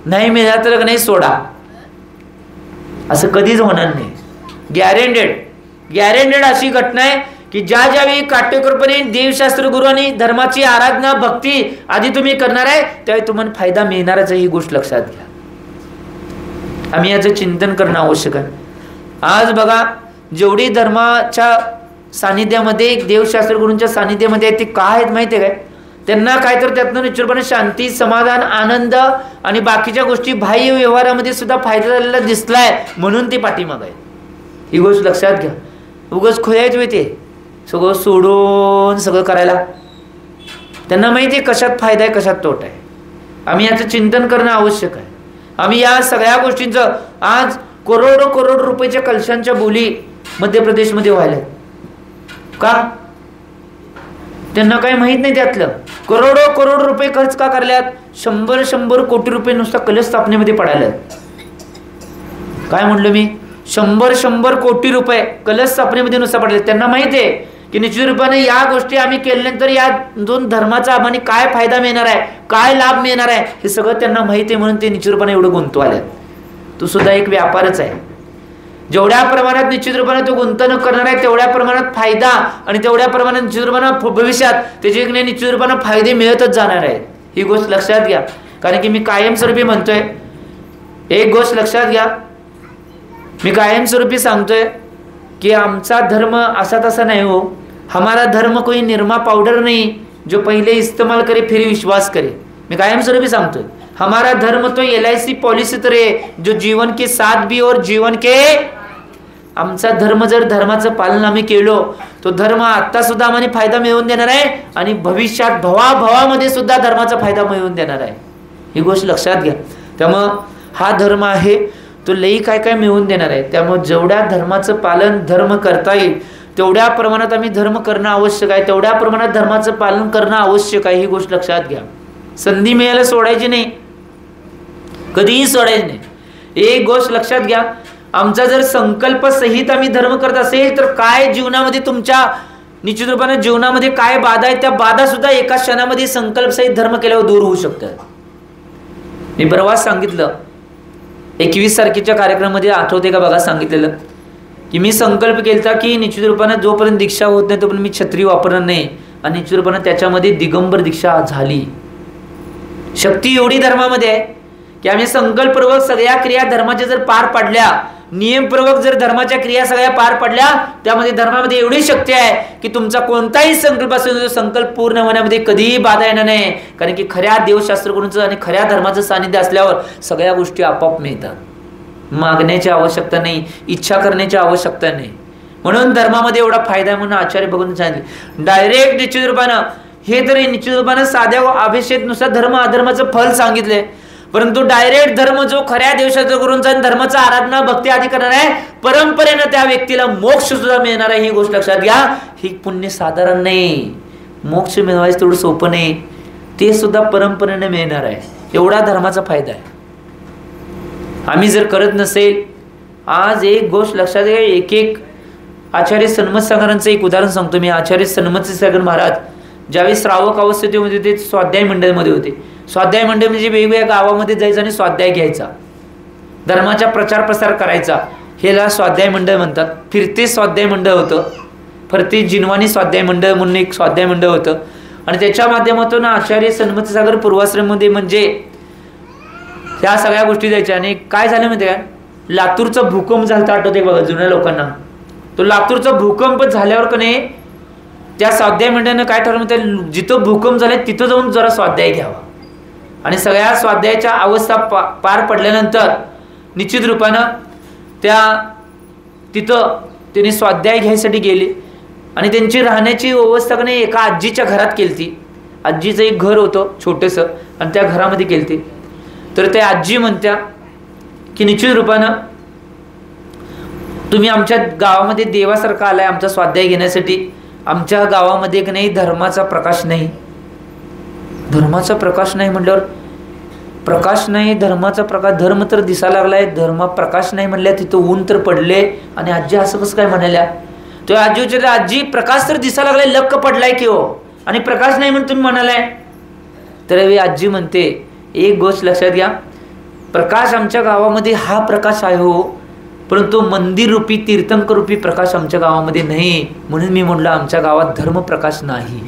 नाही मिळाला तर नाही सोडा, असं कधीच होणार नाही. गॅरेंटेड अशी घटना आहे की ज्यावेळी काटेकोरपणे देवशास्त्र गुरु आणि धर्माची आराधना, भक्ती आदी तुम्ही करणार आहे त्यावेळी तुम्हाला फायदा मिळणारच आहे. ही गोष्ट लक्षात घ्या. आम्ही याचं चिंतन करणं आवश्यक आहे. आज बघा जेवढी धर्माच्या सानिध्यामध्ये, देवशास्त्र गुरूंच्या सानिध्यामध्ये आहे, ते काय आहेत माहिती आहे काय, त्यांना काय तर त्यातनं निश्चितपणे शांती, समाधान, आनंद आणि बाकीच्या गोष्टी बाह्य व्यवहारामध्ये सुद्धा फायदा झालेला दिसलाय म्हणून ते पाठीमाग आहे. ही गोष्ट लक्षात घ्या. उगाच खोयायच होते सगळं सोडून सगळं करायला. त्यांना माहिती आहे कशात फायदा आहे कशात तोटा आहे. आम्ही याचं चिंतन करणं आवश्यक आहे. आम्ही या सगळ्या गोष्टींचं आज करोड रुपयाच्या कलशांच्या बोली मध्य प्रदेशमध्ये व्हायला का, त्यांना काही माहित नाही. त्यातलं करोड रुपये खर्च का करल्यात, 100 कोटी रुपये नुसता कलश स्थापनेमध्ये पडायला. काय म्हणलं मी, 100 कोटी रुपये कलश स्थापनेमध्ये नुसता पडले. त्यांना माहिती आहे की निश्चित रूपाने या गोष्टी आम्ही केल्यानंतर या दोन धर्माचा आम्हाला काय फायदा मिळणार आहे, काय लाभ मिळणार आहे, हे सगळं त्यांना माहिती आहे म्हणून ते निश्चित रूपाने एवढं गुंतू आल्यात. तो सुद्धा एक व्यापारच आहे. जेवढ्या प्रमाणात निश्चित रूपाने तो गुंतवणूक करणार आहे तेवढ्या प्रमाणात फायदा आणि तेवढ्या प्रमाणात निश्चित रूपाने भविष्यात त्याचे निश्चित रूपाने फायदे मिळतच जाणार आहेत. ही गोष्ट लक्षात घ्या. कारण की मी कायमस्वरूपी म्हणतोय, एक गोष्ट लक्षात घ्या, मी कायमस्वरूपी सांगतोय कि आमचा धर्म असा तसा नहीं हो. हमारा धर्म कोई निरमा पाउडर नहीं जो पहले इस्तेमाल करे फिर विश्वास करे. मैं कायमस्वरूपी सांगतोय, हमारा धर्म तो LIC पॉलिसी तरह जो जीवन के साथ भी और जीवन के, आमचा धर्म जर धर्माचं पालन आम्ही केलो तो धर्म आता सुद्धा आम्हाला फायदा मिळवून देणार आहे आणि भविष्यात भवाभवामध्ये सुद्धा धर्माचा फायदा मिळवून देणार आहे. ही गोष्ट लक्षात घ्या. त्यामुळं हा धर्म आहे तो लई काय काय मिळवून देणार आहे. त्यामुळे जेवढ्या धर्माचं पालन धर्म करता येईल तेवढ्या प्रमाणात आम्ही धर्म करणं आवश्यक आहे, तेवढ्या प्रमाणात धर्माचं पालन करणं आवश्यक आहे. ही गोष्ट लक्षात घ्या. संधी मिळायला सोडायची नाही, कधीही सोडायची नाही. एक गोष्ट लक्षात घ्या, आमचा जर संकल्प सहित आम्ही धर्म करत असेल तर काय जीवनामध्ये तुमच्या निश्चित रूपाने जीवनामध्ये काय बाधा आहेत त्या बाधा सुद्धा एका क्षणामध्ये संकल्प सहित धर्म केल्यावर दूर होऊ शकतात. मी परवाच सांगितलं 21 तारखेच्या कार्यक्रमामध्ये, आठवते का बघा, सांगितलेलं की मी संकल्प केला की निश्चित रूपाने जोपर्यंत दीक्षा होत नाही तोपर्यंत मी छत्री वापरणार नाही, आणि निश्चित रूपाने त्याच्यामध्ये दिगंबर दीक्षा झाली. शक्ती एवढी धर्मामध्ये आहे की आम्ही संकल्पपूर्वक सगळ्या क्रिया धर्माच्या जर पार पाडल्या, नियमपूर्वक जर धर्माच्या क्रिया सगळ्या पार पडल्या, त्यामध्ये धर्मामध्ये एवढी शक्ती आहे की तुमचा कोणताही संकल्प असेल तो संकल्प पूर्ण होण्यामध्ये कधीही बाधा येणार नाही. कारण की खऱ्या देवशास्त्रगुरूंचं आणि खऱ्या धर्माचं सानिध्य असल्यावर सगळ्या गोष्टी आपोआप मिळतात. मागण्याची आवश्यकता नाही, इच्छा करण्याची आवश्यकता नाही. म्हणून धर्मामध्ये एवढा फायदा आहे म्हणून आचार्य भगवंत सांगितले. डायरेक्ट निश्चित रूपानं हे तरी निश्चित रूपानं साध्या अभिषेकनुसार धर्म अधर्माचं फल सांगितले, परंतु डायरेक्ट धर्म जो खऱ्या देवशास्त्रगुरूंचा धर्माचा आराधना भक्ती आदी करणार आहे, परंपरेनं त्या व्यक्तीला मोक्ष सुद्धा मिळणार आहे. ही गोष्ट लक्षात घ्या. ही पुण्य साधारण नाही, मोक्ष मिळवायचं तेवढं सोपं नाही, ते सुद्धा परंपरेने मिळणार आहे. एवढा धर्माचा फायदा आहे. आम्ही जर करत नसेल, आज एक गोष्ट लक्षात घ्या, एक आचार्य सन्मत सागरांचं एक उदाहरण सांगतो मी. आचार्य सन्मत सागर महाराज ज्यावेळी श्रावक अवस्थेमध्ये ते स्वाध्याय मंडळमध्ये होते. स्वाध्याय मंडळ म्हणजे वेगवेगळ्या गावामध्ये जायचं आणि स्वाध्याय घ्यायचा, धर्माचा प्रचार प्रसार करायचा, हेला स्वाध्याय मंडळ म्हणतात. फिरते स्वाध्याय मंडळ होतं, फिरते जिनवानी स्वाध्याय मंडळ म्हणून एक स्वाध्याय मंडळ होतं. आणि त्याच्या माध्यमातून आचार्य सन्मत सागर पूर्वाश्रममध्ये म्हणजे ह्या सगळ्या गोष्टी जायच्या. आणि काय झालं माहिती काय, लातूरचा भूकंप झाला, आठवते बघा जुन्या लोकांना. तो लातूरचा भूकंप झाल्यावर का नाही त्या स्वाध्याय मंडळानं काय ठरवलं माहिती, जिथं भूकंप झाले तिथं जाऊन जरा स्वाध्याय घ्यावा. आणि सगळ्या स्वाध्यायाच्या अवस्था पार पडल्यानंतर निश्चित रूपानं तिथं त्यांनी स्वाध्याय घ्यायसाठी गेले. आणि त्यांची राहण्याची व्यवस्था का नाही एका आजीच्या घरात केली. आजीचं एक घर होतं छोटंसं आणि त्या घरामध्ये केली. तर त्या आजी म्हणत्या की निश्चित रूपानं तुम्ही आमच्या गावामध्ये देवासारखा आलाय आमचा स्वाध्याय घेण्यासाठी. आमच्या गावामध्ये की नाही धर्माचा प्रकाश नाही. धर्माचा प्रकाश नाही म्हटल्यावर प्रकाश नाही, धर्माचा प्रकाश, धर्म तर दिसायला लागलाय, धर्म प्रकाश नाही म्हणल्या, तिथं ऊन तर पडले. आणि आजी असं कसं काय म्हणाल्या. तो आजी विचारले, आजी प्रकाश तर दिसायला लागलाय, लक्क पडलाय की हो, आणि प्रकाश नाही म्हणून तुम्ही म्हणालाय. तर आजी म्हणते एक गोष्ट लक्षात घ्या, प्रकाश आमच्या गावामध्ये हा प्रकाश आहे हो, परंतु मंदिर रूपी तीर्थंकर रूपी प्रकाश आमच्या गावामध्ये नाही. म्हणून मी म्हणलं आमच्या गावात धर्म प्रकाश नाही.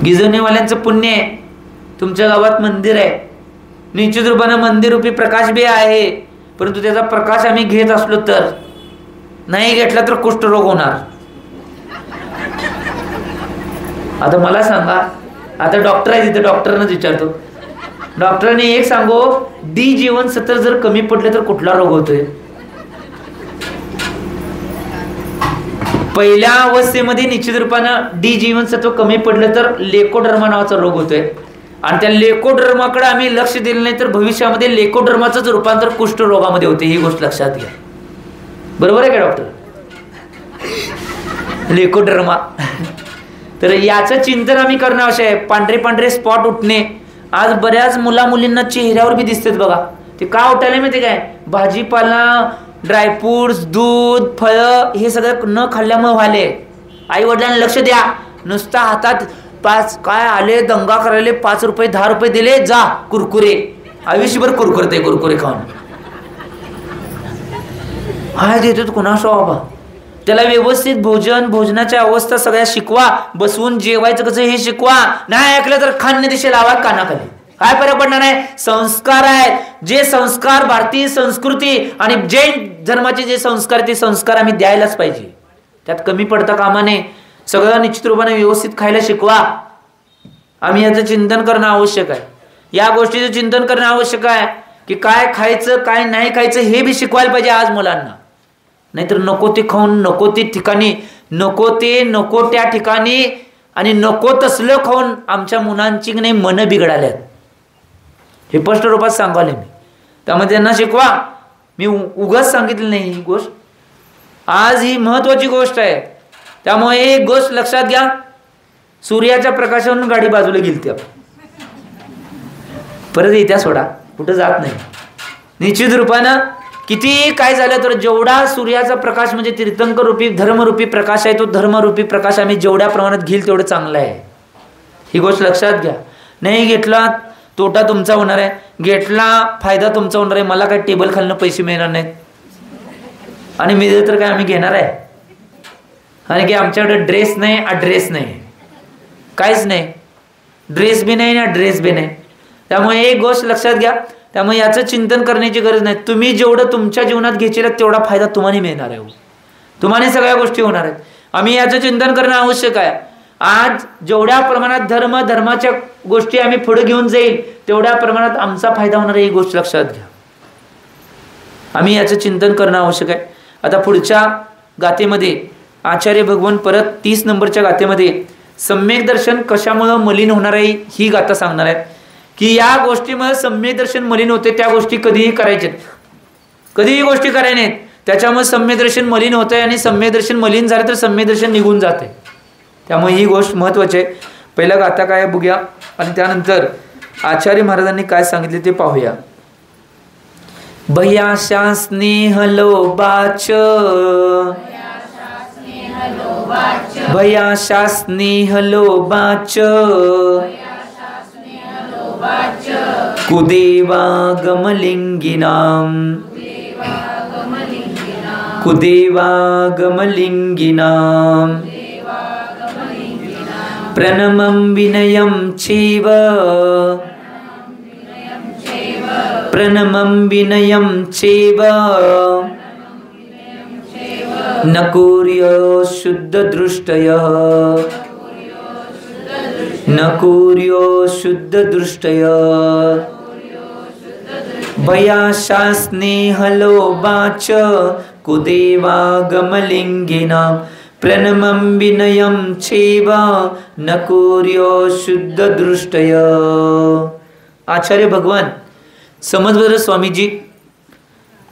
गिजवणेवाल्यांचं पुण्य आहे, तुमच्या गावात मंदिर आहे, निश्चित रूपानं मंदिर रूपी प्रकाश बी आहे, परंतु त्याचा प्रकाश आम्ही घेत असलो तर, नाही घेतला तर कुष्ठरोग होणार. आता मला सांगा, आता डॉक्टर आहे तिथे, डॉक्टरांनाच विचारतो, डॉक्टरांनी एक सांगो, डी जीवनसत्व जर कमी पडले तर कुठला रोग होतोय. पहिल्या अवस्थेमध्ये निश्चित रूपानं डी जीवनसत्व कमी पडलं तर लेकोडर्मा नावाचा रोग होतोय. आणि त्या लेकोडर्माकडे आम्ही लक्ष दिलं नाही तर भविष्यामध्ये लेकोडर्माचं रूपांतर कुष्ठरोगामध्ये होते. ही गोष्ट लक्षात घ्या. बरोबर आहे का डॉक्टर? लेकोडर्मा. तर याचं चिंतन आम्ही करणं आवश्यक आहे. पांढरे पांढरे स्पॉट उठणे आज बऱ्याच मुला मुलींना चेहऱ्यावर बी दिसतात बघा. ते का उठायला माहिती काय, भाजीपाला, ड्रायफ्रुट्स, दूध, फळं हे सगळं न खाल्ल्यामुळे व्हायले. आई वडिलांना लक्ष द्या. नुसता हातात 5 काय आले दंगा करायले, 5 रुपये 10 रुपये दिले, जा कुरकुरे, आयुष्यभर कुरकुरते कुरकुरे खाऊन. हाय देतो कुणाशो बाबा. त्याला व्यवस्थित भोजनाच्या अवस्था सगळ्या शिकवा, बसवून जेवायचं कसं हे शिकवा. नाही ऐकलं तर खान्य दिशे लावा कानाखाली, काय फरक पडणार आहे. संस्कार आहेत, जे संस्कार भारतीय संस्कृती आणि जैन धर्माचे जे संस्कार, ते संस्कार आम्ही द्यायलाच पाहिजे. त्यात कमी पडता कामा नये. सगळं निश्चित रूपाने व्यवस्थित खायला शिकवा. आम्ही याचं चिंतन करणं आवश्यक आहे. या गोष्टीचं चिंतन करणं आवश्यक आहे की काय खायचं काय नाही खायचं हे बी शिकवायला पाहिजे आज मुलांना. नाहीतर नको ते खाऊन नको ते ठिकाणी, नको त्या ठिकाणी आणि नको तसलं खाऊन आमच्या मुलांची नाही मन बिघडाल्यात. हे स्पष्ट रूपात सांगाले मी. त्यामध्ये त्यांना शिकवा. मी उगाच सांगितलं नाही ही गोष्ट. आज ही महत्वाची गोष्ट आहे. त्यामुळे एक गोष्ट लक्षात घ्या, सूर्याच्या प्रकाशावरून गाडी बाजूला गेलती परत येत्या सोडा, कुठं जात नाही. निश्चित रूपानं किती काय झालं तर जेवढा सूर्याचा प्रकाश म्हणजे तीर्थंकर रूपी धर्मरूपी प्रकाश आहे, तो धर्मरूपी प्रकाश आम्ही जेवढ्या प्रमाणात घेईल तेवढं चांगलं आहे. ही गोष्ट लक्षात घ्या. नाही घेतला तोटा तुमचा होणार आहे, घेतला फायदा तुमचा होणार आहे. मला काय टेबल खालनं पैसे मिळणार नाहीत आणि मिळेल तर काय आम्ही घेणार आहे. आणि की आमच्याकडे ड्रेस नाही, ॲड्रेस नाही, काहीच नाही. ड्रेस बी नाही ना ड्रेस बी नाही. त्यामुळे एक गोष्ट लक्षात घ्या. त्यामुळे याचं चिंतन करण्याची गरज नाही. तुम्ही जेवढं तुमच्या जीवनात घेतलेलं तेवढा फायदा तुम्हाला मिळणार आहे. तुम्हाला सगळ्या गोष्टी होणार आहेत. आम्ही याचं चिंतन करणं आवश्यक आहे. आज जेवढ्या प्रमाणात धर्माच्या गोष्टी आम्ही पुढे घेऊन जाईल तेवढ्या प्रमाणात आमचा फायदा होणार आहे. ही गोष्ट लक्षात घ्या. आम्ही याचं चिंतन करणं आवश्यक आहे. आता पुढच्या गाथेमध्ये आचार्य भगवान परत 30 नंबरच्या गाथेमध्ये सम्यक दर्शन कशामुळे मलिन होणार आहे ही गाथा सांगणार आहे. की या गोष्टीमुळे सम्यक दर्शन मलिन होते. त्या गोष्टी कधीही करायचे, कधीही गोष्टी करायच्या नाहीत. त्याच्यामुळे सम्यक दर्शन मलिन होतंय आणि सम्यक दर्शन मलिन झालं तर सम्यक दर्शन निघून जाते. त्यामुळे ही गोष्ट महत्वाची आहे. पहिला गाथा काय बघूया आणि त्यानंतर आचार्य महाराजांनी काय सांगितले ते पाहूया. भयाशा स्नेह लोभाच, भयाशा स्नेह लोभाच, कुदेवागमलिंगिनां, कुदेवागमलिंगिनां प्रणमं विनयं चैव, प्रणमं विनयं चैव न कुर्यो शुद्धदृष्टयः, न कुर्यो शुद्धदृष्टयः. भयाशा स्नेहलोभाच कुदेवागमलिंगिनां प्रणमं विनयं चैव न कुर्यो शुद्धदृष्टयः. आचार्य भगवान समर्थ स्वामीजी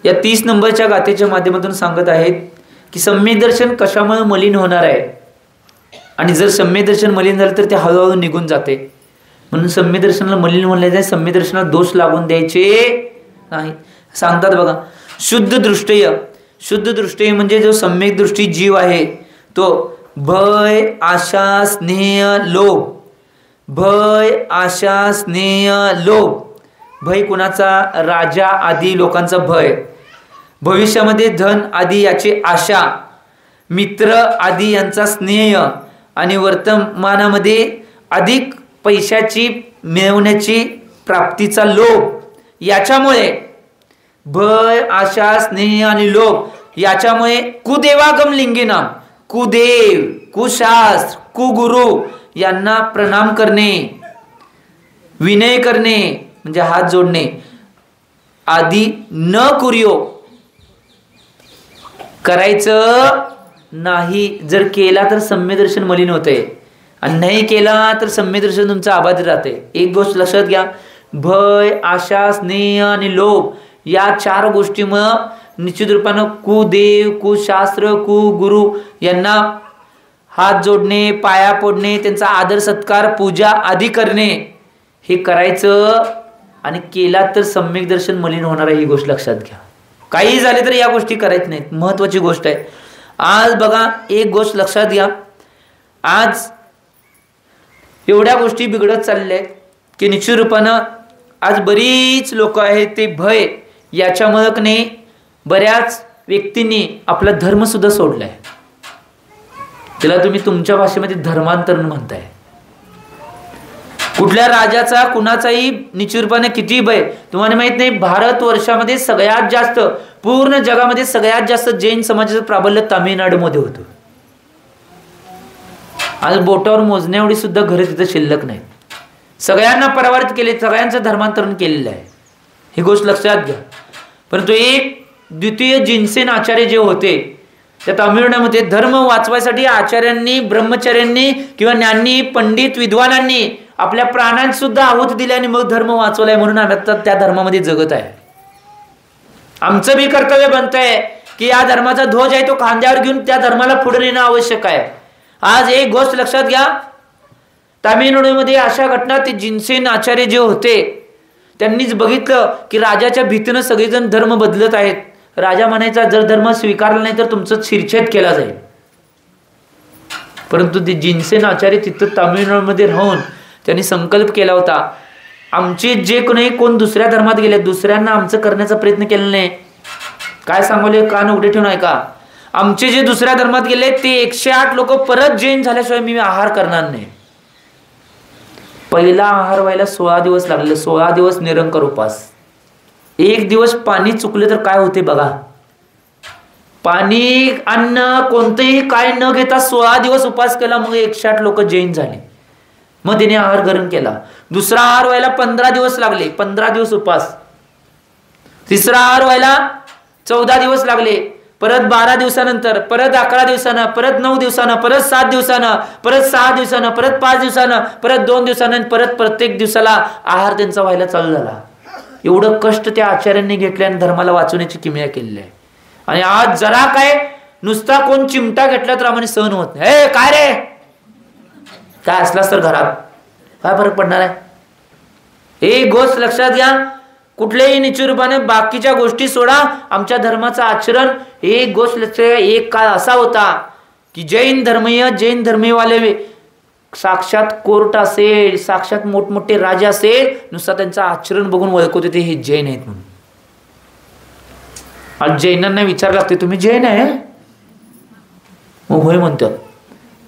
या 30 नंबरच्या गाथेच्या माध्यमातून सांगत आहेत की सम्यक दर्शन कशामुळे मलिन होणार आहे आणि जर सम्यक दर्शन मलिन झालं तर ते हळूहळू निघून जाते. म्हणून सम्यक दर्शनाला मलिन म्हणले जाते. सम्यक दर्शनाला दोष लागून द्यायचे नाही. सांगतात बघा शुद्ध दृष्टय. शुद्ध दृष्टय म्हणजे जो सम्यक दृष्टी जीव आहे तो भय आशा स्नेह लोभ, भय आशा स्नेह लोभ. भय कुणाचा? राजा आदी लोकांचा भय, भविष्यामध्ये धन आदी याची आशा, मित्र आदी यांचा स्नेह आणि वर्तमानामध्ये अधिक पैशाची मिळवण्याची प्राप्तीचा लोभ. याच्यामुळे भय आशा स्नेह आणि लोभ याच्यामुळे कुदेवागम लिंगिनाम, कुदेव कुशास्त्र कुगुरु यांना प्रणाम करणे, विनय करणे म्हणजे हात जोडणे आदी न कुर्यो करायचं नाही. जर केला तर सम्यक दर्शन मलिन होते आणि नाही केला तर सम्यक दर्शन तुमचं अबाधित राहते. एक गोष्ट लक्षात घ्या. भय आशा स्नेह आणि लोभ या 4 गोष्टीमुळे निश्चित रूपानं कुदेव कुशास्त्र कुगुरु यांना हात जोडणे, पाया पडणे, त्यांचा आदर सत्कार पूजा आदी करणे हे करायचं आणि केला तर सम्यक दर्शन मलिन होणार आहे. ही गोष्ट लक्षात घ्या. काही झाले तर या गोष्टी करायच नाहीत. महत्वाची गोष्ट आहे. आज बघा एक गोष्ट लक्षात घ्या. आज एवढ्या गोष्टी बिघडत चालल्या आहेत की निश्चित रूपानं आज बरीच लोक आहेत ते भय याच्यामुळे नाही बऱ्याच व्यक्तींनी आपला धर्म सुद्धा सोडलाय. त्याला तुम्ही तुमच्या भाषेमध्ये धर्मांतरण म्हणताय. कुठल्या राजाचा कुणाचाही निश्चित रूपाने किती भय. तुम्हाला माहित नाही भारत वर्षामध्ये सगळ्यात जास्त पूर्ण जगामध्ये सगळ्यात जास्त जैन समाजाचं प्राबल्य तामिळनाडूमध्ये होतं. आज बोटावर मोजण्या एवढी सुद्धा घरे तिथे शिल्लक नाही. सगळ्यांना परावर्तित केले, सगळ्यांचं धर्मांतरण केलेलं आहे. ही गोष्ट लक्षात घ्या. परंतु एक द्वितीय जिनसेन आचार्य जे होते त्या तामिळनाडूमध्ये धर्म वाचवायसाठी आचार्यांनी ब्रह्मचार्यांनी किंवा ज्ञानी पंडित विद्वानांनी आपल्या प्राणांची सुद्धा आहुती दिली आणि मग धर्म वाचवलाय, म्हणून आम्ही आता त्या धर्मामध्ये जगत आहे. आमचं बी कर्तव्य बनतंय की या धर्माचा ध्वज आहे तो खांद्यावर घेऊन त्या धर्माला पुढे नेणं आवश्यक आहे. आज एक गोष्ट लक्षात घ्या, तामिळनाडूमध्ये अशा घटना, ते जिनसेन आचार्य जे होते त्यांनीच बघितलं की राजाच्या भीतीनं सगळेजण धर्म बदलत आहेत. राजा म्हणायचा जर धर्म स्वीकारला नाही तर तुमचं शिरछेद केला जाईल. परंतु ते जिनसेन आचार्य तिथं तामिळनाडूमध्ये राहून त्यांनी संकल्प केला होता, आमचे जे कोण दुसऱ्या धर्मात गेले, दुसऱ्यांना आमचं करण्याचा प्रयत्न केला नाही. काय सांगले, कान उघडे ठेवून ऐका. आमचे जे दुसऱ्या धर्मात गेले ते 108 लोक परत जैन झाल्याशिवाय मी आहार करणार नाही. पहिला आहार व्हायला 16 दिवस लागले. 16 दिवस निरंकार उपास. एक दिवस पाणी चुकले तर काय होते बघा. पाणी अन्न कोणतेही काय न घेता 16 दिवस उपास केला. मग 108 लोक जैन झाले. मग तिने आहार ग्रहण केला. दुसरा आहार व्हायला 15 दिवस लागले. 15 दिवस उपास. तिसरा आहार व्हायला 14 दिवस लागले. परत 12 दिवसानंतर, परत 11 दिवसानं, परत 9 दिवसानं, परत 7 दिवसानं, परत 6 दिवसानं, परत 5 दिवसानं, परत 2 दिवसानं, परत प्रत्येक दिवसाला आहार त्यांचा व्हायला चालू झाला. एवढं कष्ट त्या आचार्यांनी घेतले आणि धर्माला वाचवण्याची किमया केलेली आहे. आणि आज जरा काय नुसता कोण चिमटा घेतला तर आम्हाला सहन होत नाही. हे काय रे, काय असलास तर घरात काय फरक पडणार आहे. एक गोष्ट लक्षात घ्या, कुठल्याही निचूरूपाने बाकीच्या गोष्टी सोडा, आमच्या धर्माचं आचरण. एक गोष्ट लक्षात घ्या, एक काळ असा होता की जैन धर्मीयवाले साक्षात कोर्ट असेल, साक्षात मोठमोठे राजे असेल, नुसता त्यांचं आचरण बघून ओळखत होते हे जैन आहेत म्हणून. आज जैनांना विचार लागते तुम्ही जैन आहे, मग होय म्हणतात.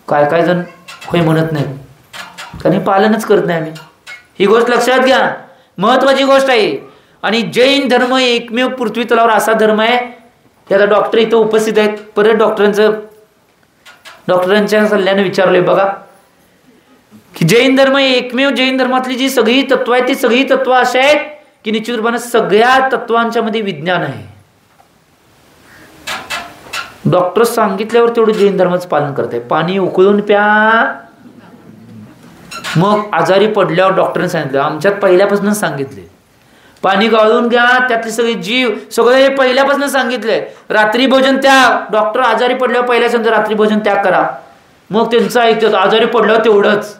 काय काय जण होय म्हणत नाही, कारण पालनच करत नाही आम्ही. ही गोष्ट लक्षात घ्या, महत्वाची गोष्ट आहे. आणि जैन धर्म एकमेव पृथ्वी तलावर असा धर्म आहे, त्याचा डॉक्टर इथं उपस्थित आहेत. परत डॉक्टरांच्या सल्ल्याने विचारले बघा की जैन धर्म एकमेव, जैन धर्मातली जी सगळी तत्व आहेत ती सगळी तत्व अशी आहेत की निश्चित रूपाने सगळ्या तत्वांच्या मध्ये विज्ञान आहे. डॉक्टर सांगितल्यावर तेवढं जैन धर्माचं पालन करत आहे. पाणी उकळून प्या. मग आजारी पडल्यावर डॉक्टरने सांगितलं, आमच्यात पहिल्यापासून सांगितले पाणी गाळून घ्या, त्यातले सगळे जीव सगळे पहिल्यापासून सांगितले. रात्री भोजन त्याग. डॉक्टर आजारी पडल्यावर पहिल्या सांगतो रात्री भोजन त्याग करा. मग त्यांचं ऐकतात. आजारी पडल्यावर तेवढंच,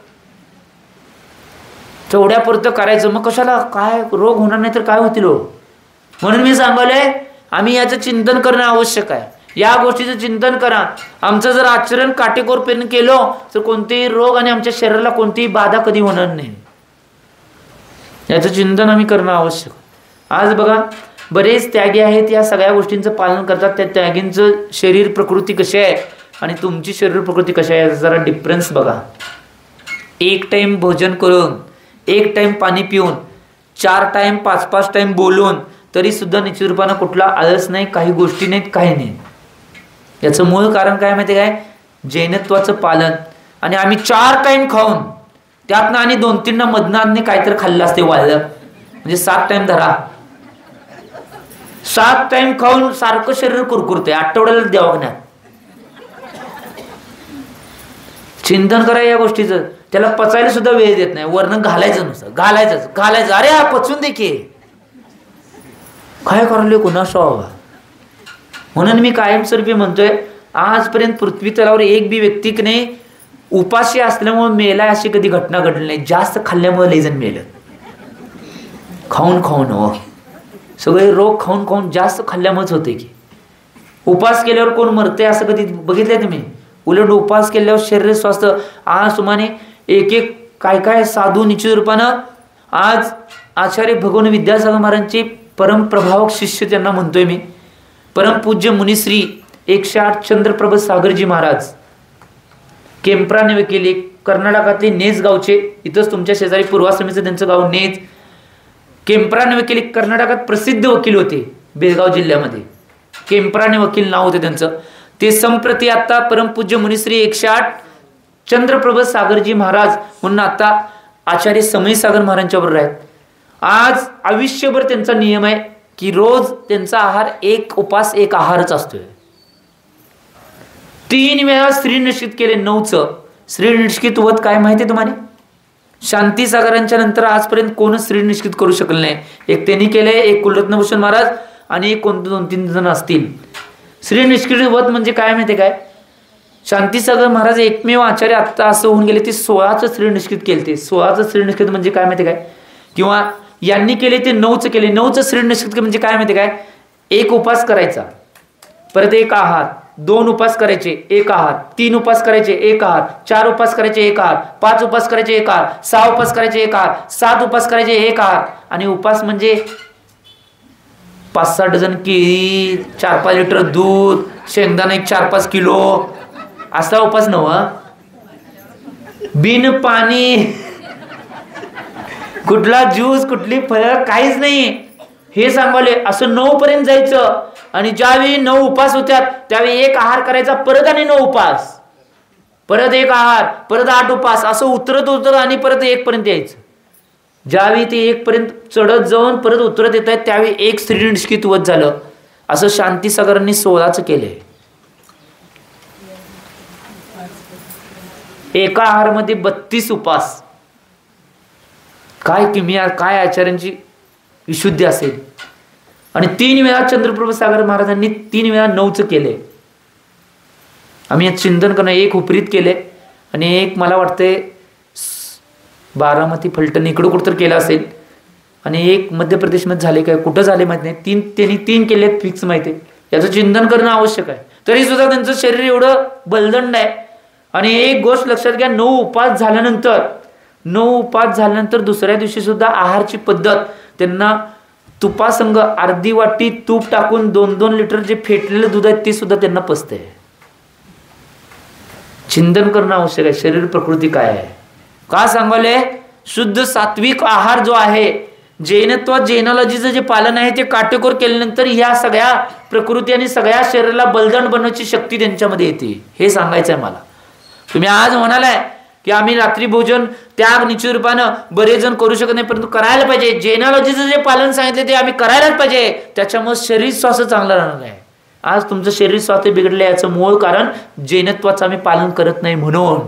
तेवढ्यापुरतं करायचं. मग कशाला, काय रोग होणार नाही तर काय होतील. म्हणून मी सांगले आम्ही याचं चिंतन करणं आवश्यक आहे. या गोष्टीचं चिंतन करा. आमचं जर आचरण काटेकोरपणे केलं तर कोणतेही रोग आणि आमच्या शरीराला कोणतीही बाधा कधी होणार नाही. याचं चिंतन आम्ही करणं आवश्यक. आज बघा बरेच त्यागी आहेत, या सगळ्या गोष्टींचं पालन करतात. त्या त्यागींचं शरीर प्रकृती कशी आहे आणि तुमची शरीर प्रकृती कशी आहे याचा जरा डिफरन्स बघा. एक टाइम भोजन करून, एक टाइम पाणी पिऊन, 4 टाइम 5-5 टाइम बोलून तरी सुद्धा निश्चित रूपानं कुठला आळस नाही, काही गोष्टी नाहीत, काही नाही. याचं मूळ कारण काय माहिती काय, जैनत्वाचं पालन. आणि आम्ही 4 टाइम खाऊन त्यातनं आणि 2-3 मधनाने काहीतरी खाल्लं असते वाळलं, म्हणजे 7 टाइम धरा. 7 टाइम खाऊन सारखं शरीर कुरकुरते. आठवड्याला दवाखान्यात. चिंतन करा या गोष्टीचं. त्याला पचायला सुद्धा वेळ देत नाही. वर्ण घालायचं नुसतं, घालायचं. अरे हा पचून दे की, काय करले कुणास व्हावा. म्हणून मी कायमस्वरूपी म्हणतोय, आजपर्यंत पृथ्वी तलावर एक बी व्यक्ती की नाही उपाशी असल्यामुळे मेला अशी कधी घटना घडली नाही. जास्त खाल्ल्यामुळे लय जण मेलं. खाऊन हो, सगळे रोग खाऊन जास्त खाल्ल्यामुळेच होते की. उपास केल्यावर कोण मरते असं कधी बघितलंय तुम्ही? उलट उपास केल्यावर शरीर स्वास्थ्य. आज सुमाने एक काय साधू निश्चित रूपानं आज आचार्य भगवान विद्यासागर महाराजांचे परमप्रभावक शिष्य त्यांना म्हणतोय मी, परमपूज्य मुनिश्री 108 चंद्रप्रभ सागरजी महाराज, केम्प्राने वकील, कर्नाटकातले नेज गावचे, इथंच तुमच्या शेजारी पूर्वाश्रमीचं त्यांचं गाव नेज. केम्प्राने वकील कर्नाटकात प्रसिद्ध वकील होते, बेळगाव जिल्ह्यामध्ये. केम्प्राने वकील नाव होते त्यांचं. ते संप्रती आता परमपूज्य मुनिश्री 108 चंद्रप्रभ सागरजी महाराज म्हणून आता आचार्य समय सागर महाराजांच्या बरोबर आहेत. आज आयुष्यभर त्यांचा नियम आहे की रोज त्यांचा आहार 1 उपास 1 आहारच असतोय. 3 वेळा श्री निश्चित केले 9चं. श्री निश्चित व्रत काय माहिती तुम्हाला? शांतीसागरांच्या नंतर आजपर्यंत कोणच श्री निष्कित करू शकले नाही. एक त्यांनी केले, एक कुलरत्नभूषण महाराज आणि एक कोणते 2-3 जण असतील. श्री निष्कित व्रत म्हणजे काय माहिती काय? शांतीसागर महाराज एकमेव आचार्य आत्ता असं होऊन गेले ते 16चं श्री निष्कित केले. ते 16चं श्री निष्कित म्हणजे काय माहिती काय? किंवा यांनी केले ते 9चं केले. 9चं श्री निष्कित म्हणजे काय माहिती काय? एक उपास करायचा, परत एक आहार, 2 उपास करायचे एक आहार, 3 उपास करायचे एक आहार, 4 उपास करायचे एक आहार, 5 उपास करायचे एक आहार, 6 उपास करायचे एक आहार, 7 उपास करायचे एक आहार. आणि उपास म्हणजे 5-6 डझन केळी, 4-5 लिटर दूध, शेंगदाणा एक 4-5 किलो, असा उपास नव. बिन पाणी, कुठला ज्यूस, कुठली फळ, काहीच नाही. हे सांगवले. असं 9 पर्यंत जायचं. आणि ज्यावेळी 9 उपास होत्यात त्यावेळी एक आहार करायचा, परत आणि 9 उपास, परत एक आहार, परत 8 उपास, असं उतरत आणि परत 1 पर्यंत यायचं. ज्यावेळी ते 1 पर्यंत चढत जाऊन परत उतरत येत आहेत त्यावेळी एक श्री निष्कित व्रत झालं. असं शांतीसागरांनी 16चं केले. एका आहारमध्ये 32 उपास. काय किमिया, काय आचार्यांची विशुद्धी असेल. आणि 3 वेळा चंद्रप्रभा सागर महाराजांनी 3 वेळा 9चं केले. आम्ही चिंतन करणं, एक उपरीत केले आणि एक मला वाटते बारामती फलटण इकडं कुठं तर केलं असेल आणि एक मध्य प्रदेशमध्ये झाले काय कुठं झाले माहिती नाही. त्यांनी 3 केले फिक्स माहिती आहे. याचं चिंतन करणं आवश्यक आहे. तरी सुद्धा त्यांचं शरीर एवढं बलदंड आहे. आणि एक गोष्ट लक्षात घ्या, 9 उपास झाल्यानंतर दुसऱ्या दिवशी सुद्धा आहारची पद्धत त्यांना तुपासंग अर्धी वाटी तूप टाकून 2-2 लिटर जे फेटलेलं दूध आहे ते सुद्धा त्यांना पचते. चिंतन करणं आवश्यक आहे. शरीर प्रकृती काय आहे, का सांगवले? शुद्ध सात्विक आहार जो आहे, जैनत्व जैनॉलॉजीचं जे पालन आहे ते काटेकोर केल्यानंतर ह्या सगळ्या प्रकृती आणि सगळ्या शरीराला बलदंड बनवायची शक्ती त्यांच्यामध्ये येते. हे सांगायचं आहे मला. तुम्ही आज म्हणालाय की आम्ही रात्री भोजन त्याग निश्चित रूपानं बरेच जण करू शकत नाही, परंतु करायला पाहिजे. जैनॉलॉजीचं जे पालन सांगितले ते आम्ही करायलाच पाहिजे. त्याच्यामुळे शरीर स्वास्थ्य चांगलं राहणार आहे. आज तुमचं शरीर स्वास्थ्य बिघडलं याचं मूळ कारण जैनत्वाचं आम्ही पालन करत नाही म्हणून.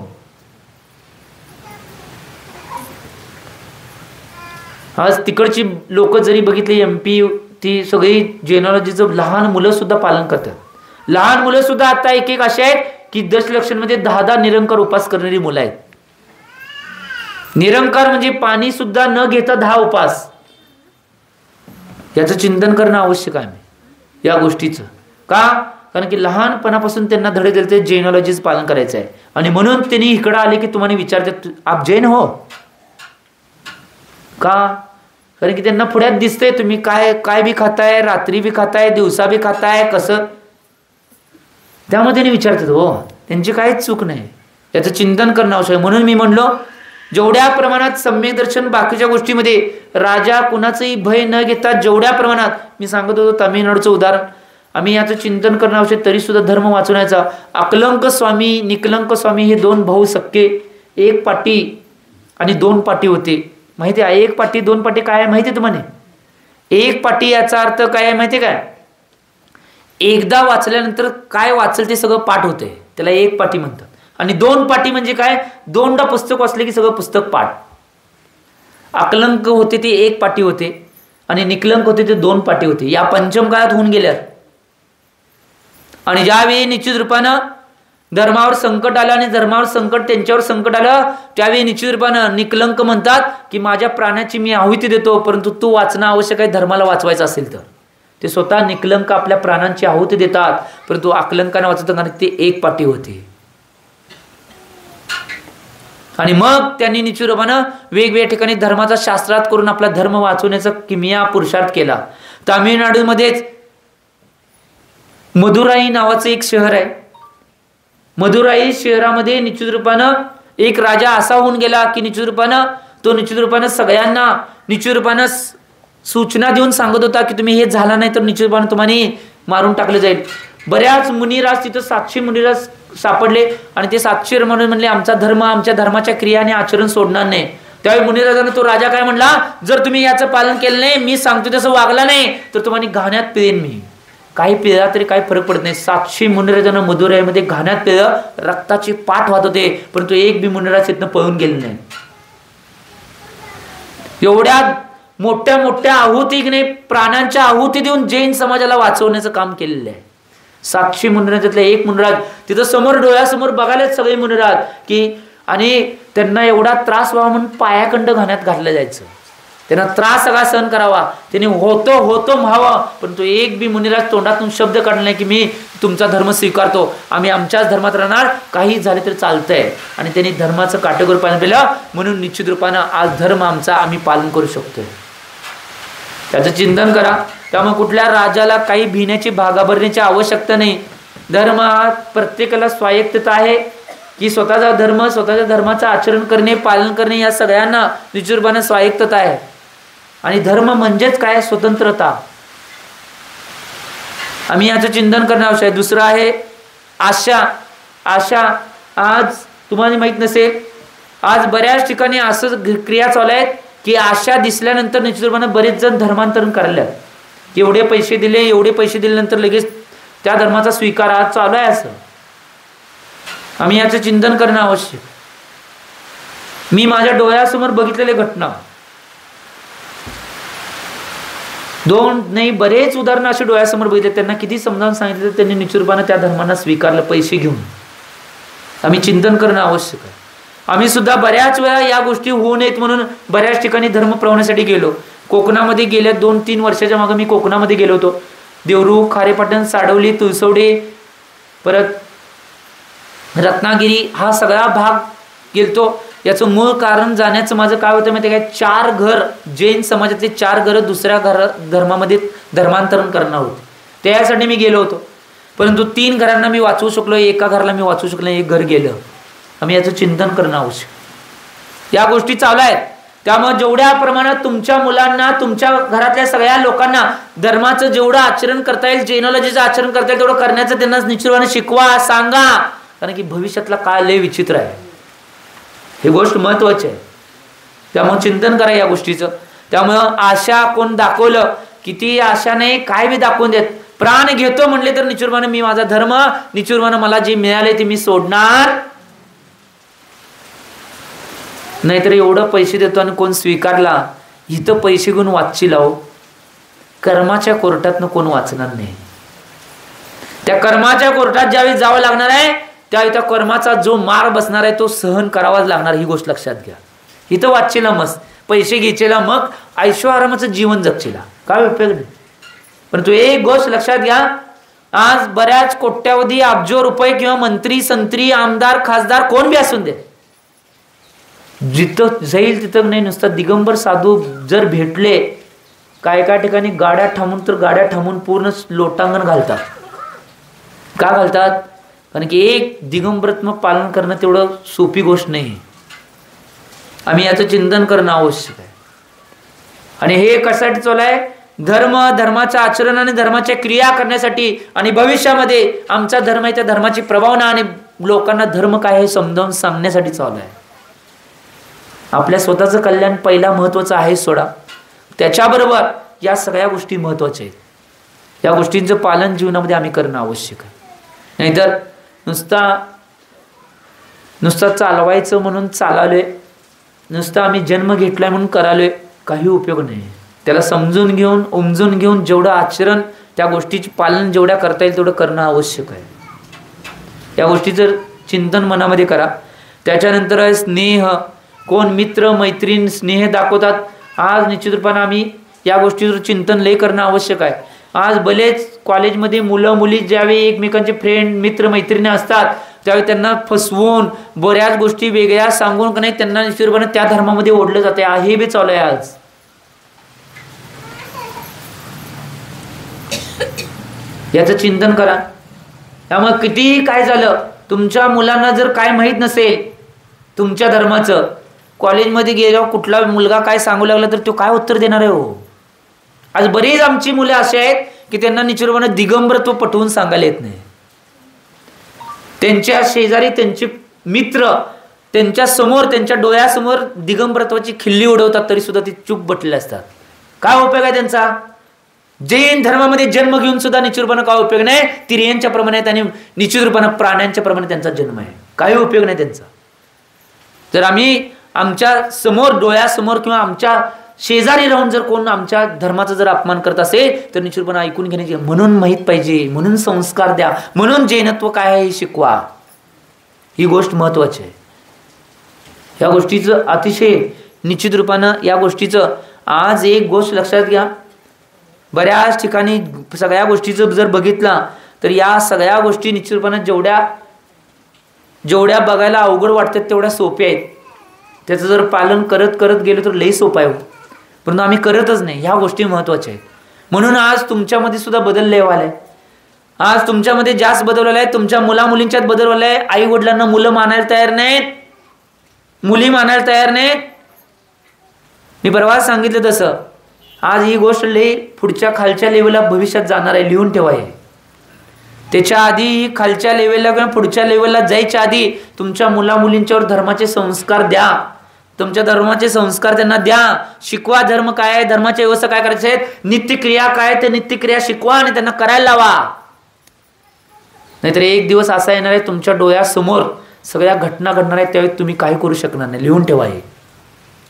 आज तिकडची लोक जरी बघितली MP, ती सगळी जैनॉलॉजीचं लहान मुलं सुद्धा पालन करतात. लहान मुलं सुद्धा आता एक असे आहेत की दशलक्षांमध्ये 10 निरंकार उपास करणारी मुलं आहेत. निरंकार म्हणजे पाणी सुद्धा न घेता 10 उपास. याचं चिंतन करणं आवश्यक आहे या गोष्टीचं. का? कारण की लहानपणापासून त्यांना धडे दिले जैनॉलॉजीचं पालन करायचं आहे. आणि म्हणून त्यांनी इकडं आले की तुम्हाला विचारतात आप जैन हो का? कारण की त्यांना पुढ्यात दिसतंय तुम्ही काय बी खाताय, रात्री बी खाताय, दिवसा बी खाताय, कसं. त्यामुळे त्यांनी विचारतात. हो, त्यांची काहीच चूक नाही. याचं चिंतन करणं आवश्यक आहे. म्हणून मी म्हणलो जेवढ्या प्रमाणात सम्यक दर्शन बाकीच्या गोष्टीमध्ये राजा कुणाचंही भय न घेता जेवढ्या प्रमाणात, मी सांगत होतो तामिळनाडूचं उदाहरण, आम्ही याचं चिंतन करणं आवश्यक. तरी सुद्धा धर्म वाचवण्याचा. अकलंक स्वामी, निकलंक स्वामी हे 2 भाऊ सक्के, 1 पाटी आणि 2 पाटी होते. माहिती आहे 1 पाटी 2 पाटी काय आहे माहिती आहे तुम्हाला? 1 पाटी याचा अर्थ काय आहे माहिती काय? एकदा वाचल्यानंतर काय वाचल ते सगळं पाठ होते, त्याला 1 पाटी म्हणतात. आणि 2 पाटी म्हणजे काय? 2दा पुस्तक वाचले की सगळं पुस्तक पाठ. अकलंक होते ते 1 पाटी होते आणि निकलंक होते ते 2 पाटी होते. या पंचम काळात होऊन गेल्यात. आणि ज्यावेळी निश्चित रूपानं धर्मावर संकट आलं आणि धर्मावर संकट त्यांच्यावर संकट आलं त्यावेळी निश्चित रूपानं निकलंक म्हणतात की माझ्या प्राण्याची मी आहुती देतो, परंतु तू वाचणं आवश्यक आहे धर्माला वाचवायचं असेल तर. ते स्वतः निकलंक आपल्या प्राणांची आहुती देतात, परंतु अकलंकाने वाचवतात कारण ते 1 पाटी होते. आणि मग त्यांनी निश्चित रूपानं वेगवेगळ्या ठिकाणी धर्माचा शास्त्रार्थ करून आपला धर्म वाचवण्याचा किमिया पुरुषार्थ केला. तामिळनाडूमध्येच मदुराई नावाचं एक शहर आहे. मदुराई शहरामध्ये निश्चित रूपानं एक राजा असा होऊन गेला की निश्चित रूपानं सगळ्यांना निश्चित रूपानं सूचना देऊन सांगत होता की तुम्ही हे झाला नाही तर निश्चित रूपानं तुम्हाला मारून टाकलं जाईल. बऱ्याच मुनिराज तिथं 700 मुनिराज सापडले आणि ते 700 म्हणून म्हणले आमचा धर्म आमच्या धर्माच्या क्रिया आणि आचरण सोडणार नाही. त्यावेळी मुनिराजाने तो राजा काय म्हणला, जर तुम्ही याचं पालन केलं नाही, मी सांगतो तसं वागला नाही तर तुम्हाला घाण्यात पिळेन मी. काही पिळला तरी काही फरक पडत नाही. 700 मुनिराजांना मदुराईमध्ये घाण्यात पिळलं, रक्ताची पाठ वाहत होते, परंतु एक बी मुनिराज तिथनं पळून गेले नाही. एवढ्या मोठ्या मोठ्या आहुतीने प्राणांच्या आहुती देऊन जैन समाजाला वाचवण्याचं काम केलेलं आहे. 700 मुनिराजातले एक मुनिराज तिथं समोर डोळ्यासमोर बघायलाच सगळे मुनिराज की, आणि त्यांना एवढा त्रास व्हावा म्हणून पायाखंड घाण्यात घातलं जायचं. त्यांना त्रास सगळा सहन करावा, त्याने होतो होतो व्हावं, पण तो एक बी मुनिराज तोंडातून शब्द काढला नाही की मी तुमचा धर्म स्वीकारतो, आम्ही आमच्याच धर्मात राहणार, काही झाले तरी चालतंय. आणि त्यांनी धर्माचं काटेकोर पालन केलं, म्हणून निश्चित रूपानं आज धर्म आमचा आम्ही पालन करू शकतोय. त्याचं चिंतन करा. त्यामुळे कुठल्या राजाला काही भिण्याची भागाभरण्याची आवश्यकता नाही. धर्म हा प्रत्येकाला स्वायत्तता आहे की स्वतःचा धर्म, स्वतःच्या धर्माचं आचरण करणे, पालन करणे या सगळ्यांना निश्चित रूपाने स्वायत्तता आहे. आणि धर्म म्हणजेच काय? स्वतंत्रता. आम्ही याचं चिंतन करणे आवश्यक आहे. दुसरं आहे आशा. आशा आज तुम्हाला माहित नसेल, आज बऱ्याच ठिकाणी असं क्रिया चालू आहेत की आशा दिसल्यानंतर निश्चित रूपाने बरेच जण धर्मांतरण करायला, एवढे पैसे दिले, एवढे पैसे दिल्यानंतर लगेच त्या धर्माचा स्वीकार आज चालू आहे. असं आम्ही याचं चिंतन करणं आवश्यक. मी माझ्या डोळ्यासमोर बघितलेले घटना, 2 नाही बरेच उदाहरणं असे डोळ्यासमोर बघितले. त्यांना किती समजावून सांगितलं, त्यांनी निश्चित रूपाने त्या धर्मांना स्वीकारलं पैसे घेऊन. आम्ही चिंतन करणं आवश्यक आहे. आम्ही सुद्धा बऱ्याच वेळा या गोष्टी होऊ नयेत म्हणून बऱ्याच ठिकाणी धर्म प्रवण्यासाठी गेलो. कोकणामध्ये गेल्या 2-3 वर्षाच्या मागे मी कोकणामध्ये गेलो होतो. देवरूख, खारेपाटण, साडवली, तुळसवडे, परत रत्नागिरी हा सगळा भाग गेलतो. याचं मूळ कारण जाण्याचं माझं काय होतं माहिती आहे काय? 4 घर जैन समाजातले 4 घरं दुसऱ्या धर्मामध्ये धर्मांतरण करणार होते, त्यासाठी मी गेलो होतो. परंतु 3 घरांना मी वाचवू शकलो, एका घराला मी वाचवू शकलो, एक घर गेलं. आम्ही याचं चिंतन करणं आवश्यक. या गोष्टी चालू आहेत. त्यामुळे जेवढ्या प्रमाणात तुमच्या मुलांना, तुमच्या घरातल्या सगळ्या लोकांना धर्माचं जेवढं आचरण करता येईल, जेनॉलॉजीचं आचरण करता येईल तेवढं करण्याचं त्यांना निश्चितपणे शिकवा, सांगा. कारण की भविष्यातला काळ लय विचित्र आहे. ही गोष्ट महत्वाची आहे. त्यामुळे चिंतन करा या गोष्टीचं. त्यामुळं आशा कोण दाखवलं, किती आशा नाही, काय बी दाखवून देत, प्राण घेतो म्हणले तर निश्चितपणे मी माझा धर्म, निश्चितपणे मला जे मिळाले ते मी सोडणार. नाहीतर एवढं पैसे देतो आणि कोण स्वीकारला, इथं पैसे घेऊन वाचची लाव, कर्माच्या कोर्टातनं कोण वाचणार नाही. त्या कर्माच्या कोर्टात ज्यावेळी जावं लागणार आहे त्यावेळी त्या कर्माचा जो मार बसणार आहे तो सहन करावाच लागणार. ही गोष्ट लक्षात घ्या. इथं वाचशीला मस्त पैसे घ्यायचेला, मग ऐशो आरामाचं जीवन जगशीला, काय उपयोग नाही. परंतु एक गोष्ट लक्षात घ्या, आज बऱ्याच कोट्यावधी अब्जो रुपये किंवा मंत्री, संत्री, आमदार, खासदार कोण बी असून दे, जिथं जाईल तिथं नाही, नुसतं दिगंबर साधू जर भेटले, काय काय ठिकाणी गाड्या थांबून तर गाड्या थांबून पूर्ण लोटांगण घालतात. का घालतात? कारण की एक दिगंबरत्व पालन करणं तेवढं सोपी गोष्ट नाही. आम्ही याचं चिंतन करणं आवश्यक आहे. आणि हे कशासाठी चालू आहे? धर्म, धर्माचं आचरण आणि धर्माच्या क्रिया करण्यासाठी. आणि भविष्यामध्ये आमचा धर्म आहे त्या धर्माची प्रभावना आणि लोकांना धर्म काय हे समजावून सांगण्यासाठी चालू आहे. आपल्या स्वतःचं कल्याण पहिला महत्वाचं आहे सोडा, त्याच्याबरोबर या सगळ्या गोष्टी महत्वाच्या आहेत. या गोष्टींचं पालन जीवनामध्ये आम्ही करणं आवश्यक आहे. नाहीतर नुसता चालवायचं म्हणून चाललोय, नुसता आम्ही जन्म घेतलाय म्हणून करालोय, काही उपयोग नाही. त्याला समजून घेऊन, उमजून घेऊन जेवढं आचरण, त्या गोष्टीचे पालन जेवढ्या करता येईल तेवढं करणं आवश्यक आहे. या गोष्टीचं चिंतन मनामध्ये करा. त्याच्यानंतर आहे स्नेह. कोण मित्र मैत्रीण स्नेह दाखवतात, आज निश्चित रूपाने आम्ही या गोष्टीवर चिंतन लय करणं आवश्यक आहे. आज बरेच कॉलेजमध्ये मुलं मुली ज्यावेळी एकमेकांचे फ्रेंड मित्र मैत्रिणी असतात त्यावेळी त्यांना फसवून बऱ्याच गोष्टी वेगळ्या सांगून का नाही त्यांना निश्चित रूपाने त्या धर्मामध्ये ओढलं जाते. हे बी चालू आहे आज. याचं चिंतन करा. त्यामुळे कितीही काय झालं, तुमच्या मुलांना जर काय माहीत नसेल तुमच्या धर्माचं, कॉलेजमध्ये गेल्यावर कुठला मुलगा काय सांगू लागला तर तो काय उत्तर देणार आहे हो? आज बरीच आमची मुले अशी आहेत की त्यांना निश्चितपणे दिगंबरत्व पटवून सांगायला येत नाही. त्यांच्या शेजारी त्यांचे मित्र त्यांच्या समोर, त्यांच्या डोळ्यासमोर दिगंबरत्वाची खिल्ली उडवतात तरी सुद्धा ते चूप बटलेले असतात. काय उपयोग आहे त्यांचा? जैन धर्मामध्ये जन्म घेऊन सुद्धा निश्चित रूपाने काय उपयोग नाही. तिर्यांच्या प्रमाणे आणि निश्चित रूपाने प्राण्यांच्या प्रमाणे त्यांचा जन्म आहे, काही उपयोग नाही त्यांचा. जर आम्ही आमच्या समोर डोळ्यासमोर किंवा आमच्या शेजारी राहून जर कोण आमच्या धर्माचा जर अपमान करत असेल तर निश्चितपणे ऐकून घेण्याची, म्हणून माहीत पाहिजे, म्हणून संस्कार द्या, म्हणून जैनत्व काय आहे हे शिकवा. ही गोष्ट महत्वाची आहे. या गोष्टीचं अतिशय निश्चित रूपानं या गोष्टीचं आज एक गोष्ट लक्षात घ्या. बऱ्याच ठिकाणी सगळ्या गोष्टीचं जर बघितलं तर या सगळ्या गोष्टी निश्चित रूपानं जेवढ्या बघायला अवघड वाटतात तेवढ्या सोप्या आहेत. त्याचं जर पालन करत करत गेलो तर लई सोपं आहे, परंतु आम्ही करतच नाही. ह्या गोष्टी महत्त्वाच्या आहेत. म्हणून आज तुमच्यामध्ये सुद्धा बदल लय व्हायला आहे. आज तुमच्यामध्ये जास्त बदललेला आहे. तुमच्या मुलींच्यात बदललेला आहे. आई वडिलांना मुलं मानायला तयार नाहीत, मुली मानायला तयार नाहीत. मी परवा सांगितलं तसं आज ही गोष्ट लई पुढच्या खालच्या लेवलला भविष्यात जाणार आहे. लिहून ठेवा आहे. त्याच्या आधी खालच्या लेवलला किंवा पुढच्या लेवलला जायच्या आधी तुमच्या मुलींच्यावर धर्माचे संस्कार द्या. तुमच्या धर्माचे संस्कार त्यांना द्या. शिकवा धर्म काय आहे, धर्माच्या व्यवस्था काय करायचे आहेत, नित्यक्रिया काय ते नित्यक्रिया शिकवा आणि त्यांना करायला लावा. नाहीतर एक दिवस असा येणार आहे तुमच्या डोळ्यासमोर सगळ्या घटना घडणार आहेत, त्यावेळी तुम्ही काही करू शकणार नाही. लिहून ठेवा हे.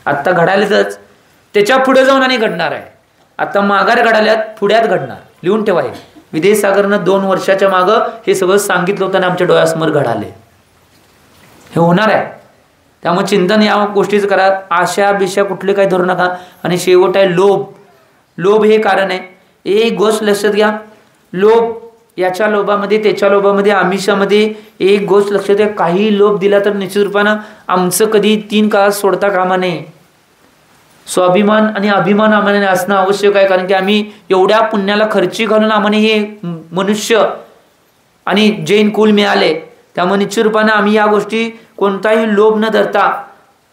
आत्ता घडायलाच त्याच्या पुढे जाऊन आणि घडणार आहे. आता माघार घडाल्यात, पुढ्यात घडणार. लिहून ठेवा हे. विदेसागरनं 2 वर्षाच्या मागं हे सगळं सांगितलं होतं आणि आमच्या डोळ्यासमोर घडाले. हे होणार आहे. त्यामुळे चिंतन या गोष्टीचं करा. आशा बिशा कुठले काही धरू नका. आणि शेवट आहे लोभ. लोभ हे कारण आहे. एक गोष्ट लक्षात घ्या. लोभ, याच्या लोभामध्ये त्याच्या लोभामध्ये आमिषामध्ये एक गोष्ट लक्षात घ्या. काही लोभ दिला तर निश्चित रूपानं आमचं कधी 3 काळ सोडता कामा नये. स्वाभिमान आणि अभिमान आम्हाला असणं आवश्यक आहे. कारण की आम्ही एवढ्या पुण्याला खर्ची घालून आम्हाला हे मनुष्य आणि जैन कुल मिळाले. त्यामुळे निश्चित रूपानं आम्ही या गोष्टी कोणताही लोभ न धरता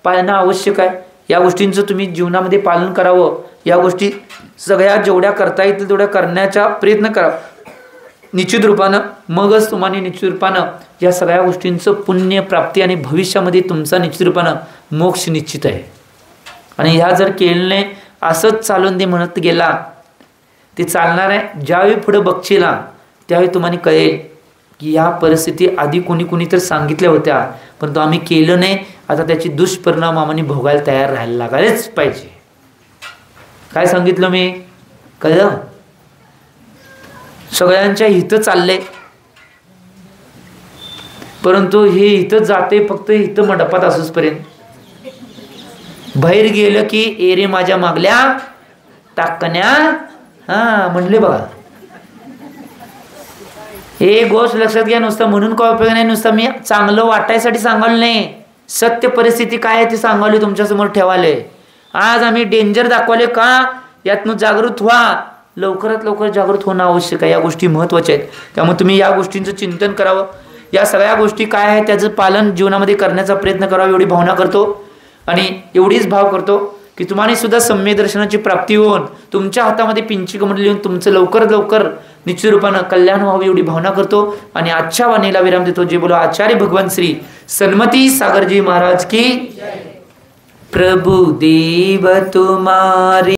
पाळणं आवश्यक आहे. या गोष्टींचं तुम्ही जीवनामध्ये पालन करावं. या गोष्टी सगळ्या जेवढ्या करता येतील तेवढ्या करण्याचा प्रयत्न करा निश्चित रूपानं. मगच तुम्हाला निश्चित रूपानं या सगळ्या गोष्टींचं पुण्य प्राप्ती आणि भविष्यामध्ये तुमचा निश्चित रूपानं मोक्ष निश्चित आहे. आणि ह्या जर केल्याने असंच चालून दे म्हणत गेला ते चालणार आहे. ज्यावेळी पुढे बघशीला त्यावेळी तुम्हाला कळेल की ह्या परिस्थिती आधी कोणी तर सांगितल्या होत्या, परंतु आम्ही केलं नाही. आता त्याची दुष्परिणाम आम्हाला भोगायला तयार राहायला लागायलाच पाहिजे. काय सांगितलं मी, कळलं? सगळ्यांच्या हित चाललंय, परंतु हे हित जाते फक्त हित मंडपात असोपर्यंत. बाहेर गेलं की एरे माझ्या मागल्या टाकण्या, हा म्हणले बघा. हे गोष्ट लक्षात घ्या. नुसतं म्हणून काय उपयोग नाही. नुसतं मी चांगलं वाटायसाठी सांगाल नाही, सत्य परिस्थिती काय आहे ती सांगावली तुमच्यासमोर ठेवाले. आज आम्ही डेंजर दाखवले का, यातनं जागृत व्हा. लवकरात लवकर जागृत होणं आवश्यक आहे. या गोष्टी महत्त्वाच्या आहेत. त्यामुळे तुम्ही या गोष्टींचं चिंतन करावं. या सगळ्या गोष्टी काय आहेत त्याचं पालन जीवनामध्ये करण्याचा प्रयत्न करावा एवढी भावना करतो. आणि एवढीच भाव करतो की तुम्हाला सुद्धा सम्य दर्शनाची प्राप्ती होऊन तुमच्या हातामध्ये पिंची कमंडली लिहून तुमचं लवकरात लवकर निश्चित रूपानं कल्याण व्हावं एवढी भावना करतो. आणि आजच्या वाणीला विराम देतो. जे बोलो आचार्य भगवान श्री सन्मती सागरजी महाराज की. प्रभु देव तुम्हारी